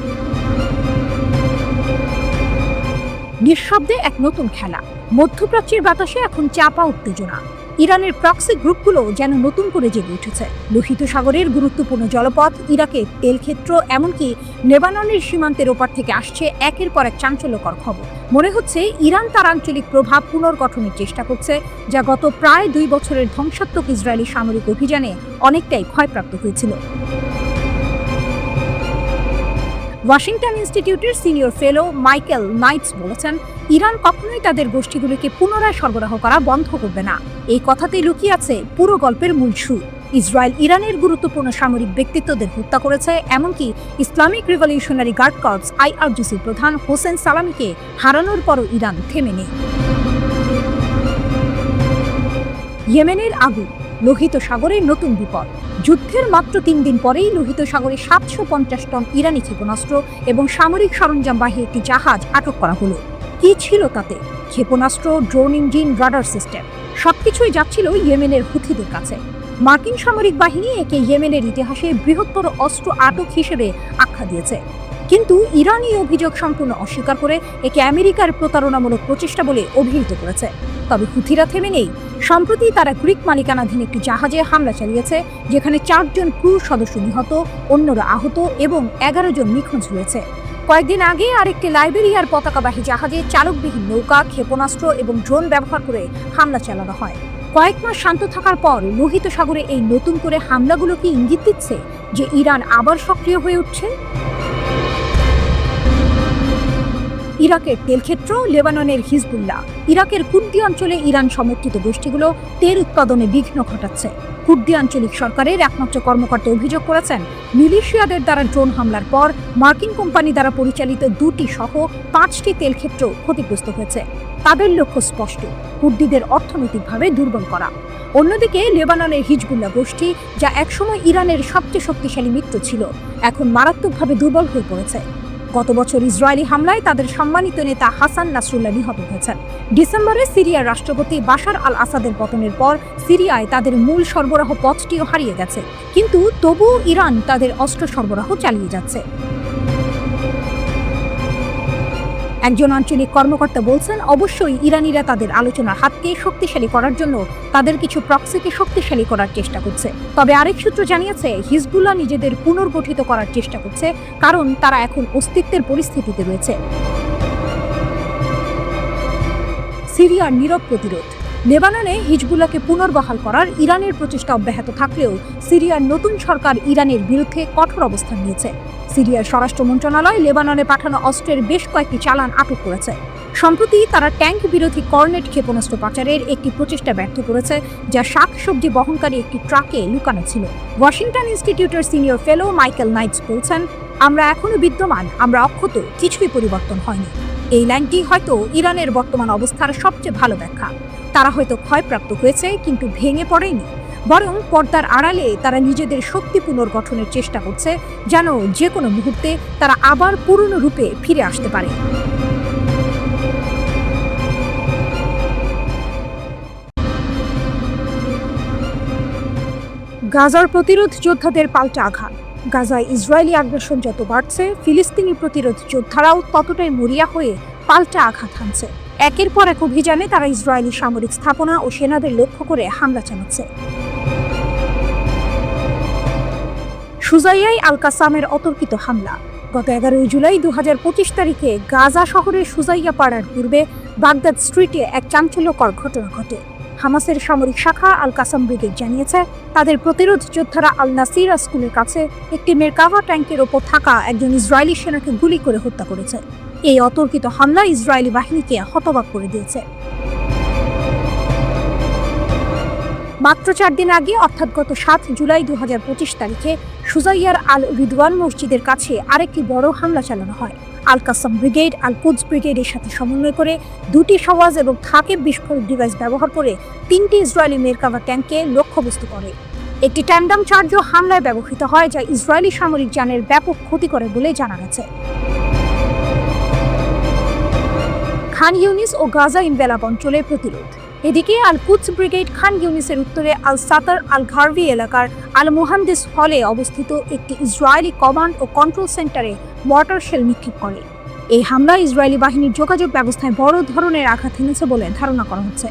নিঃশব্দে এক নতুন খেলা। মধ্যপ্রাচ্যের বাতাসে এখন চাপা উত্তেজনা। ইরানের প্রক্সি গ্রুপগুলো যেন নতুন করে জেগে উঠেছে। লোহিত সাগরের গুরুত্বপূর্ণ জলপথ, ইরাকের তেলক্ষেত্র, এমনকি লেবাননের সীমান্তের ওপার থেকে আসছে একের পর এক চাঞ্চল্যকর খবর। মনে হচ্ছে ইরান তার আঞ্চলিক প্রভাব পুনর্গঠনের চেষ্টা করছে, যা গত প্রায় 2 বছরের ধ্বংসাত্মক ইসরায়েলি সামরিক অভিযানে অনেকটাই ক্ষয়প্রাপ্ত হয়েছিল। ওয়াশিংটন ইনস্টিটিউটের সিনিয়র ফেলো মাইকেল নাইটস বলেছেন, ইরান কখনোই তাদের গোষ্ঠীগুলোকে পুনরায় সরবরাহ করা বন্ধ করবে না। এই কথাতেই লুকিয়ে আছে পুরো গল্পের মূল সুর। ইসরায়েল ইরানের গুরুত্বপূর্ণ সামরিক ব্যক্তিত্বদের হত্যা করেছে, এমনকি ইসলামিক রিভলিউশনারি গার্ড কর্পস IRGCর প্রধান হোসেন সালামিকে হারানোর পরও ইরান থেমে নেই। ইয়েমেনের আগুন। লোহিত সাগরে নতুন বিপদ। যুদ্ধের মাত্র 3 দিন পরেই লোহিত সাগরে 750 টন ইরানি ক্ষেপণাস্ত্র এবং সামরিক সরঞ্জামবাহী একটি জাহাজ আটক করা হলো। কি ছিল তাতে? ক্ষেপণাস্ত্র, ড্রোন ইঞ্জিন, রাডার সিস্টেম, সবকিছুই যাচ্ছিল ইয়েমেনের হুথিদের কাছে। মার্কিন সামরিক বাহিনী একে ইয়েমেনের ইতিহাসে বৃহত্তর অস্ত্র আটক হিসেবে আখ্যা দিয়েছে, কিন্তু ইরানি অভিযোগ সম্পূর্ণ অস্বীকার করে একে আমেরিকার প্রতারণামূলক প্রচেষ্টা বলে অভিহিত করেছে। তবে হুথিরা থেমে নেই। সম্প্রতি তারা গ্রিক মালিকানাধীন একটি জাহাজে হামলা চালিয়েছে, যেখানে 4 জন ক্রু সদস্য নিহত, অন্যরা আহত এবং 11 জন নিখোঁজ হয়েছে। কয়েকদিন আগে আরেকটি লাইবেরিয়ার পতাকাবাহী জাহাজে চালকবিহীন নৌকা, ক্ষেপণাস্ত্র এবং ড্রোন ব্যবহার করে হামলা চালানো হয়। কয়েক মাস শান্ত থাকার পর লোহিত সাগরে এই নতুন করে হামলাগুলো কি ইঙ্গিত দিচ্ছে যে ইরান আবার সক্রিয় হয়ে উঠছে? ইরাকের তেলক্ষেত্র, লেবাননের হিজবুল্লাহ। ইরাকের কুর্দি অঞ্চলে ইরান সমর্থিত গোষ্ঠীগুলো তেল উৎপাদনে বিঘ্ন ঘটাচ্ছে। কুর্দি আঞ্চলিক সরকারের একমাত্র কর্মকর্তা অভিযোগ করেছেন, মিলিশিয়াদের দ্বারা ড্রোন হামলার পর মার্কিন কোম্পানি দ্বারা পরিচালিত 2টি সহ 5টি তেলক্ষেত্র ক্ষতিগ্রস্ত হয়েছে। তাদের লক্ষ্য স্পষ্ট, কুর্দিদের অর্থনৈতিকভাবে দুর্বল করা। অন্যদিকে লেবাননের হিজবুল্লাহ গোষ্ঠী, যা একসময় ইরানের সবচেয়ে শক্তিশালী মিত্র ছিল, এখন মারাত্মকভাবে দুর্বল হয়ে পড়েছে। গত বছর ইসরায়েলি হামলায় তাদের সম্মানিত নেতা হাসান নাসরুল্লাহ নিহত হয়েছেন। ডিসেম্বরে সিরিয়ার রাষ্ট্রপতি বাশার আল আসাদের পতনের পর সিরিয়ায় তাদের মূল সরবরাহ পথটিও হারিয়ে গেছে, কিন্তু তবুও ইরান তাদের অস্ত্র সরবরাহ চালিয়ে যাচ্ছে। একজন আঞ্চলিক কর্মকর্তা বলছেন, অবশ্যই ইরানিরা তাদের আলোচনার হাতকে শক্তিশালী করার জন্য তাদের কিছু প্রক্সিকে শক্তিশালী করার চেষ্টা করছে। তবে আরেক সূত্র জানিয়েছে, হিজবুল্লাহ নিজেদের পুনর্গঠিত করার চেষ্টা করছে, কারণ তারা এখন অস্তিত্বের পরিস্থিতিতে রয়েছে। সিরিয়ার নীরব প্রতিরোধ। লেবাননে হিজবুল্লাহকে পুনর্বহাল করার ইরানের প্রচেষ্টা অব্যাহত থাকলেও সিরিয়ার নতুন সরকার ইরানের বিরুদ্ধে কঠোর অবস্থান নিয়েছে। সিরিয়ার স্বরাষ্ট্র মন্ত্রণালয় লেবাননে পাঠানো অস্ত্রের বেশ কয়েকটি চালান আটক করেছে। সম্প্রতি তারা ট্যাঙ্ক বিরোধী কর্নেট ক্ষেপণাস্ত্র পাচারের একটি প্রচেষ্টা ব্যর্থ করেছে, যা শাকসবজি বহনকারী একটি ট্রাকে লুকানো ছিল। ওয়াশিংটন ইনস্টিটিউটের সিনিয়র ফেলো মাইকেল নাইটস বলছেন, আমরা এখনো বিদ্যমান, আমরা অক্ষত, কিছুই পরিবর্তন হয়নি। এই লাইনটি হয়তো ইরানের বর্তমান অবস্থার সবচেয়ে ভালো ব্যাখ্যা। তারা হয়তো ক্ষয়প্রাপ্ত হয়েছে, কিন্তু ভেঙে পড়েনি, বরং পর্দার আড়ালে তারা নিজেদের শক্তি পুনর্গঠনের চেষ্টা করছে, যেন যে কোনো মুহূর্তে তারা আবার পুরনো রূপে ফিরে আসতে পারে। গাজার প্রতিরোধ যোদ্ধাদের পাল্টা আঘাত। গাজায় ইসরায়েলি আগ্রাসন যত বাড়ছে, ফিলিস্তিনি প্রতিরোধ যোদ্ধারাও ততটাই মরিয়া হয়ে পাল্টা আঘাত হানছে। একের পর এক অভিযানে তারা ইসরায়েলি সামরিক স্থাপনা ও সেনাদের লক্ষ্য করে হামলা চালাচ্ছে। সুজাইয়ায় আল কাসামের অতর্কিত হামলা। গত 11 জুলাই 2025 তারিখে গাজা শহরের সুজাইয়া পাড়ার পূর্বে বাগদাদ স্ট্রিটে এক চাঞ্চল্যকর ঘটনা ঘটে। হামাসের সামরিক শাখা আল কাসাম ব্রিগেড জানিয়েছে, তাদের প্রতিরোধ যোদ্ধারা আল নাসিরা স্কুলের কাছে একটি মেরকাভা ট্যাঙ্কের ওপর থাকা একজন ইসরায়েলি সেনাকে গুলি করে হত্যা করেছে। এই অতর্কিত হামলা ইসরায়েলি বাহিনীকে হতবাক করে দিয়েছে। মাত্র 4 দিন আগে, অর্থাৎ গত 7 জুলাই 2025 তারিখে সুজাইয়ার আল রিদওয়ান মসজিদের কাছে আরেকটি বড় হামলা চালানো হয়। আল কাসাম ব্রিগেড আল কুদস ব্রিগেডের সাথে সমন্বয় করে 2টি সওয়াজ এবং থাকেব বিস্ফোরক ডিভাইস ব্যবহার করে 3টি ইসরায়েলি মেরকাভা ট্যাঙ্ককে লক্ষ্যবস্তু করে। একটি ট্যান্ডাম চার্জও হামলায় ব্যবহৃত হয়, যা ইসরায়েলি সামরিক যানের ব্যাপক ক্ষতি করে বলে জানা গেছে। খান ইউনিস ও গাজা ইনভেলাপ অঞ্চলে প্রতিরোধ। এদিকে আল কুদস ব্রিগেড খান ইউনিসের উত্তরে আল সাতার আল ঘারভি এলাকার আল মুহান্দিস হলে অবস্থিত একটি ইসরায়েলি কমান্ড ও কন্ট্রোল সেন্টারে মর্টার শেল নিক্ষেপ করে। এই হামলায় ইসরায়েলি বাহিনীর যোগাযোগ ব্যবস্থায় বড় ধরনের আঘাত এনেছে বলে ধারণা করা হচ্ছে।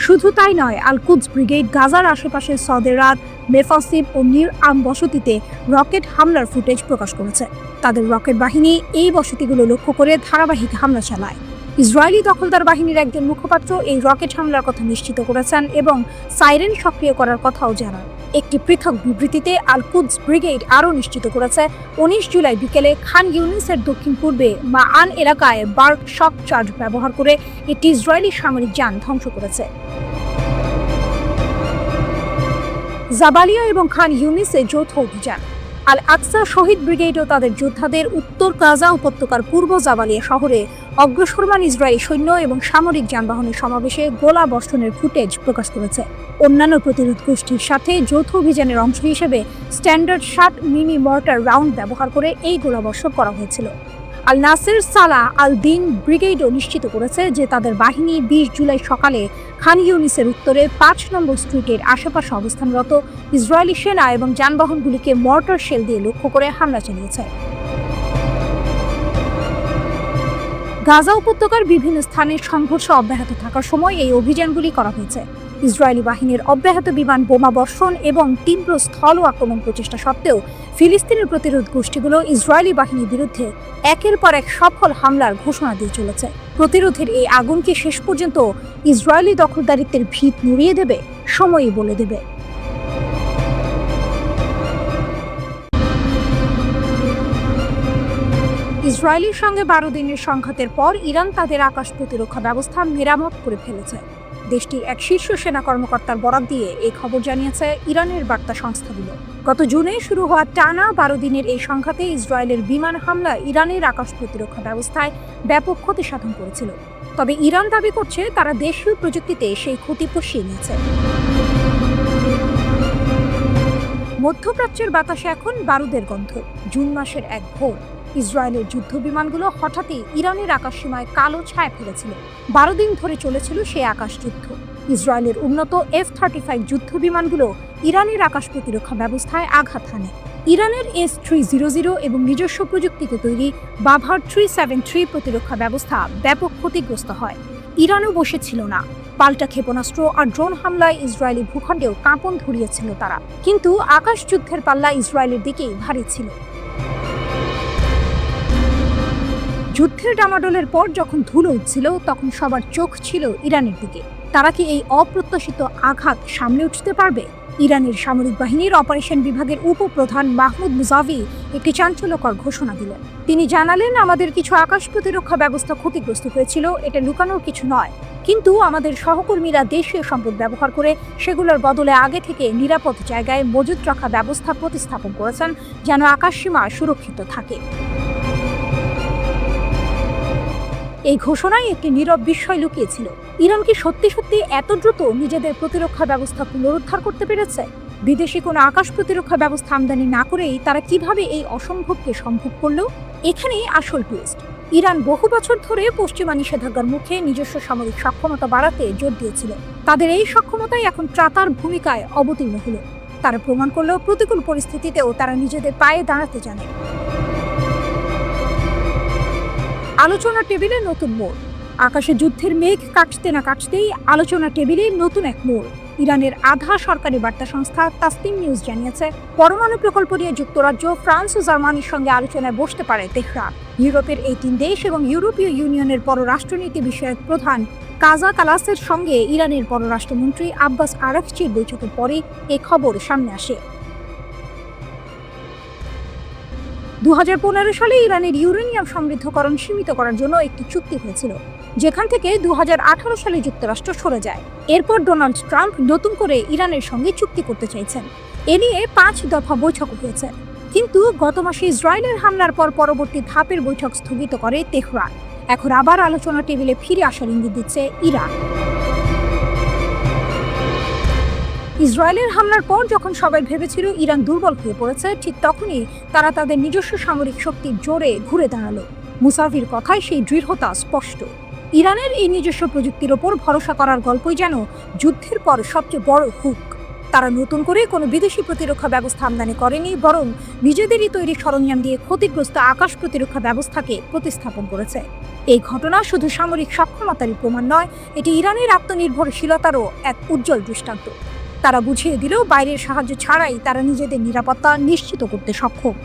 শুধু তাই নয়, আল কুদস ব্রিগেড গাজার আশেপাশে সদেরাত, মেফাসিব ও নির আম বসতিতে রকেট হামলার ফুটেজ প্রকাশ করেছে। তাদের রকেট বাহিনী এই বসতিগুলো লক্ষ্য করে ধারাবাহিক হামলা চালায়। ইসরায়েলি দখলদার বাহিনীর একজন মুখপাত্র এই রকেট হামলার কথা নিশ্চিত করেছেন এবং সাইরেন সক্রিয় করার কথাও জানান। একটি পৃথক বিবৃতিতে আল কুদস ব্রিগেড আরও নিশ্চিত করেছে, 19 জুলাই বিকেলে খান ইউনিসের দক্ষিণ পূর্বে মাআন এলাকায় বার্ক শক চার্জ ব্যবহার করে একটি ইসরায়েলি সামরিক যান ধ্বংস করেছে। জাবালিয়া এবং খান ইউনিসে যৌথ অভিযান। আল আকসা শহীদ ব্রিগেডও তাদের যোদ্ধাদের উত্তর গাজা উপত্যকার পূর্ব জাবালিয়া শহরে অগ্রসরমান ইসরায়েলি সৈন্য এবং সামরিক যানবাহনের সমাবেশে গোলা বর্ষণের ফুটেজ প্রকাশ করেছে। অন্যান্য প্রতিরোধ গোষ্ঠীর সাথে যৌথ অভিযানের অংশ হিসেবে স্ট্যান্ডার্ড 60 মিমি মর্টার রাউন্ড ব্যবহার করে এই গোলাবর্ষণ করা হয়েছিল। আল নাসের সালাহ আল দিন ব্রিগেডও নিশ্চিত করেছে যে তাদের বাহিনী 20 জুলাই সকালে খান ইউনিসের উত্তরে 5 নম্বর স্ট্রিটের আশেপাশে অবস্থানরত ইসরায়েলি সেনা এবং যানবাহনগুলিকে মর্টার শেল দিয়ে লক্ষ্য করে হামলা চালিয়েছে। গাজা উপত্যকার বিভিন্ন স্থানে সংঘর্ষ অব্যাহত থাকার সময় এই অভিযানগুলি করা হয়েছে। ইসরায়েলি বাহিনীর অব্যাহত বিমান বোমা বর্ষণ এবং তীব্র স্থল আক্রমণ প্রচেষ্টা সত্ত্বেও ফিলিস্তিনের প্রতিরোধ গোষ্ঠীগুলো ইসরায়েলি বাহিনীর বিরুদ্ধে একের পর এক সফল হামলার ঘোষণা দিয়ে চলেছে। প্রতিরোধের এই আগুন কি শেষ পর্যন্ত ইসরায়েলি দখলদারিত্বের ভিত নুড়িয়ে দেবে? সময়ই বলে দেবে। ইসরায়েলের সঙ্গে 12 দিনের সংঘাতের পর ইরান তাদের আকাশ প্রতিরক্ষা ব্যবস্থা মেরামত করে ফেলেছে। দেশটির এক শীর্ষ সেনা কর্মকর্তার বরাত দিয়ে এই খবর জানিয়েছে ইরানের বার্তা সংস্থাগুলো। গত জুনে শুরু হওয়া টানা 12 দিনের এই সংঘাতে ইসরায়েলের বিমান হামলা ইরানের আকাশ প্রতিরক্ষা ব্যবস্থায় ব্যাপক ক্ষতি সাধন করেছিল। তবে ইরান দাবি করছে তারা দেশীয় প্রযুক্তিতে সেই ক্ষতি পুষিয়ে নিয়েছে। মধ্যপ্রাচ্যের বাতাসে এখন বারুদের গন্ধ। জুন মাসের এক ভোর ইসরায়েলের যুদ্ধ বিমানগুলো হঠাৎই ইরানের আকাশসীমায় কালো ছায়া ফেলেছিল। 12 দিন ধরে চলেছিল সেই আকাশ যুদ্ধ। ইসরায়েলের উন্নত F-35 যুদ্ধ বিমানগুলো ইরানের আকাশ প্রতিরক্ষা ব্যবস্থায় আঘাত হানে। ইরানের S-300 এবং নিজস্ব প্রযুক্তিতে তৈরি বাভার 373 প্রতিরক্ষা ব্যবস্থা ব্যাপক ক্ষতিগ্রস্ত হয়। ইরানও বসেছিল না। পাল্টা ক্ষেপণাস্ত্র আর ড্রোন হামলায় ইসরায়েলি ভূখণ্ডেও কাঁপন ধরিয়েছিল তারা। কিন্তু আকাশ যুদ্ধের পাল্লা ইসরায়েলের দিকেই ভারী ছিল। যুদ্ধের ডামাডোলের পর যখন ধুলো উঠছিল তখন সবার চোখ ছিল ইরানের দিকে। তারা কি এই অপ্রত্যাশিত আঘাত সামলে উঠতে পারবে? ইরানের সামরিক বাহিনীর অপারেশন বিভাগের উপপ্রধান মাহমুদ মুজাভি একটি চাঞ্চল্যকর ঘোষণা দিলেন। তিনি জানালেন, আমাদের কিছু আকাশ প্রতিরক্ষা ব্যবস্থা ক্ষতিগ্রস্ত হয়েছিল, এটা লুকানোর কিছু নয়। কিন্তু আমাদের সহকর্মীরা দেশীয় সম্পদ ব্যবহার করে সেগুলোর বদলে আগে থেকে নিরাপদ জায়গায় মজুত রাখা ব্যবস্থা প্রতিস্থাপন করেছেন যেন আকাশসীমা সুরক্ষিত থাকে। এই ঘোষণায় একটি নীরব বিস্ময় লুকিয়েছিল। ইরান কি সত্যি সত্যি এত দ্রুত নিজেদের প্রতিরক্ষা ব্যবস্থা পুনরুদ্ধার করতে পেরেছে? বিদেশি কোনো আকাশ প্রতিরক্ষা ব্যবস্থা আমদানি না করেই তারা কিভাবে এই অসম্ভবকে সম্ভব করল? এখানেই আসল টুইস্ট। ইরান বহু বছর ধরে পশ্চিমা নিষেধাজ্ঞার মুখে নিজস্ব সামরিক সক্ষমতা বাড়াতে জোর দিয়েছিল। তাদের এই সক্ষমতাই এখন ত্রাতার ভূমিকায় অবতীর্ণ হলো। তারা প্রমাণ করল প্রতিকূল পরিস্থিতিতেও তারা নিজেদের পায়ে দাঁড়াতে জানে। আলোচনা টেবিলে নতুন মোড়। আকাশে যুদ্ধের মেঘ কাটতে না কাটতেই আলোচনা টেবিলে নতুন এক মোড়। ইরানের আধা সরকারি বার্তা সংস্থা তাসনিম নিউজ জানিয়েছে, পরমাণু প্রকল্প নিয়ে যুক্তরাজ্য, ফ্রান্স ও জার্মানির সঙ্গে আলোচনায় বসতে পারে তেহরান। ইউরোপের এই 3 দেশ এবং ইউরোপীয় ইউনিয়নের পররাষ্ট্রনীতি বিষয়ক প্রধান কাজা কালাসের সঙ্গে ইরানের পররাষ্ট্রমন্ত্রী আব্বাস আরাকচির বৈঠকের পরে এই খবর সামনে আসে। 2015 সালে ইরানের ইউরেনিয়াম সমৃদ্ধকরণ সীমিত করার জন্য একটি চুক্তি হয়েছিল, যেখান থেকে 2018 সালে যুক্তরাষ্ট্র সরে যায়। এরপর ডোনাল্ড ট্রাম্প নতুন করে ইরানের সঙ্গে চুক্তি করতে চাইছেন। এ নিয়ে 5 দফা বৈঠক হয়েছে। কিন্তু গত মাসে ইসরায়েলের হামলার পর পরবর্তী ধাপের বৈঠক স্থগিত করে তেহরান। এখন আবার আলোচনা টেবিলে ফিরে আসার ইঙ্গিত দিচ্ছে ইরান। ইসরায়েলের হামলার পর যখন সবাই ভেবেছিল ইরান দুর্বল হয়ে পড়েছে, ঠিক তখনই তারা তাদের নিজস্ব সামরিক শক্তির জোরে ঘুরে দাঁড়ালো। মুসাভির কথায় সেই দৃঢ়তা স্পষ্ট। ইরানের এই নিজস্ব প্রযুক্তির ওপর ভরসা করার গল্পই যেন যুদ্ধের পর সবচেয়ে বড় হুক। তারা নতুন করে কোনো বিদেশি প্রতিরক্ষা ব্যবস্থা আমদানি করেনি, বরং নিজেদেরই তৈরি সরঞ্জাম দিয়ে ক্ষতিগ্রস্ত আকাশ প্রতিরক্ষা ব্যবস্থাকে প্রতিস্থাপন করেছে। এই ঘটনা শুধু সামরিক সক্ষমতারই প্রমাণ নয়, এটি ইরানের আত্মনির্ভরশীলতারও এক উজ্জ্বল দৃষ্টান্ত। তারা বুঝিয়ে দিল বাইরের সাহায্য ছাড়াই তারা নিজেদের নিরাপত্তা নিশ্চিত করতে সক্ষম।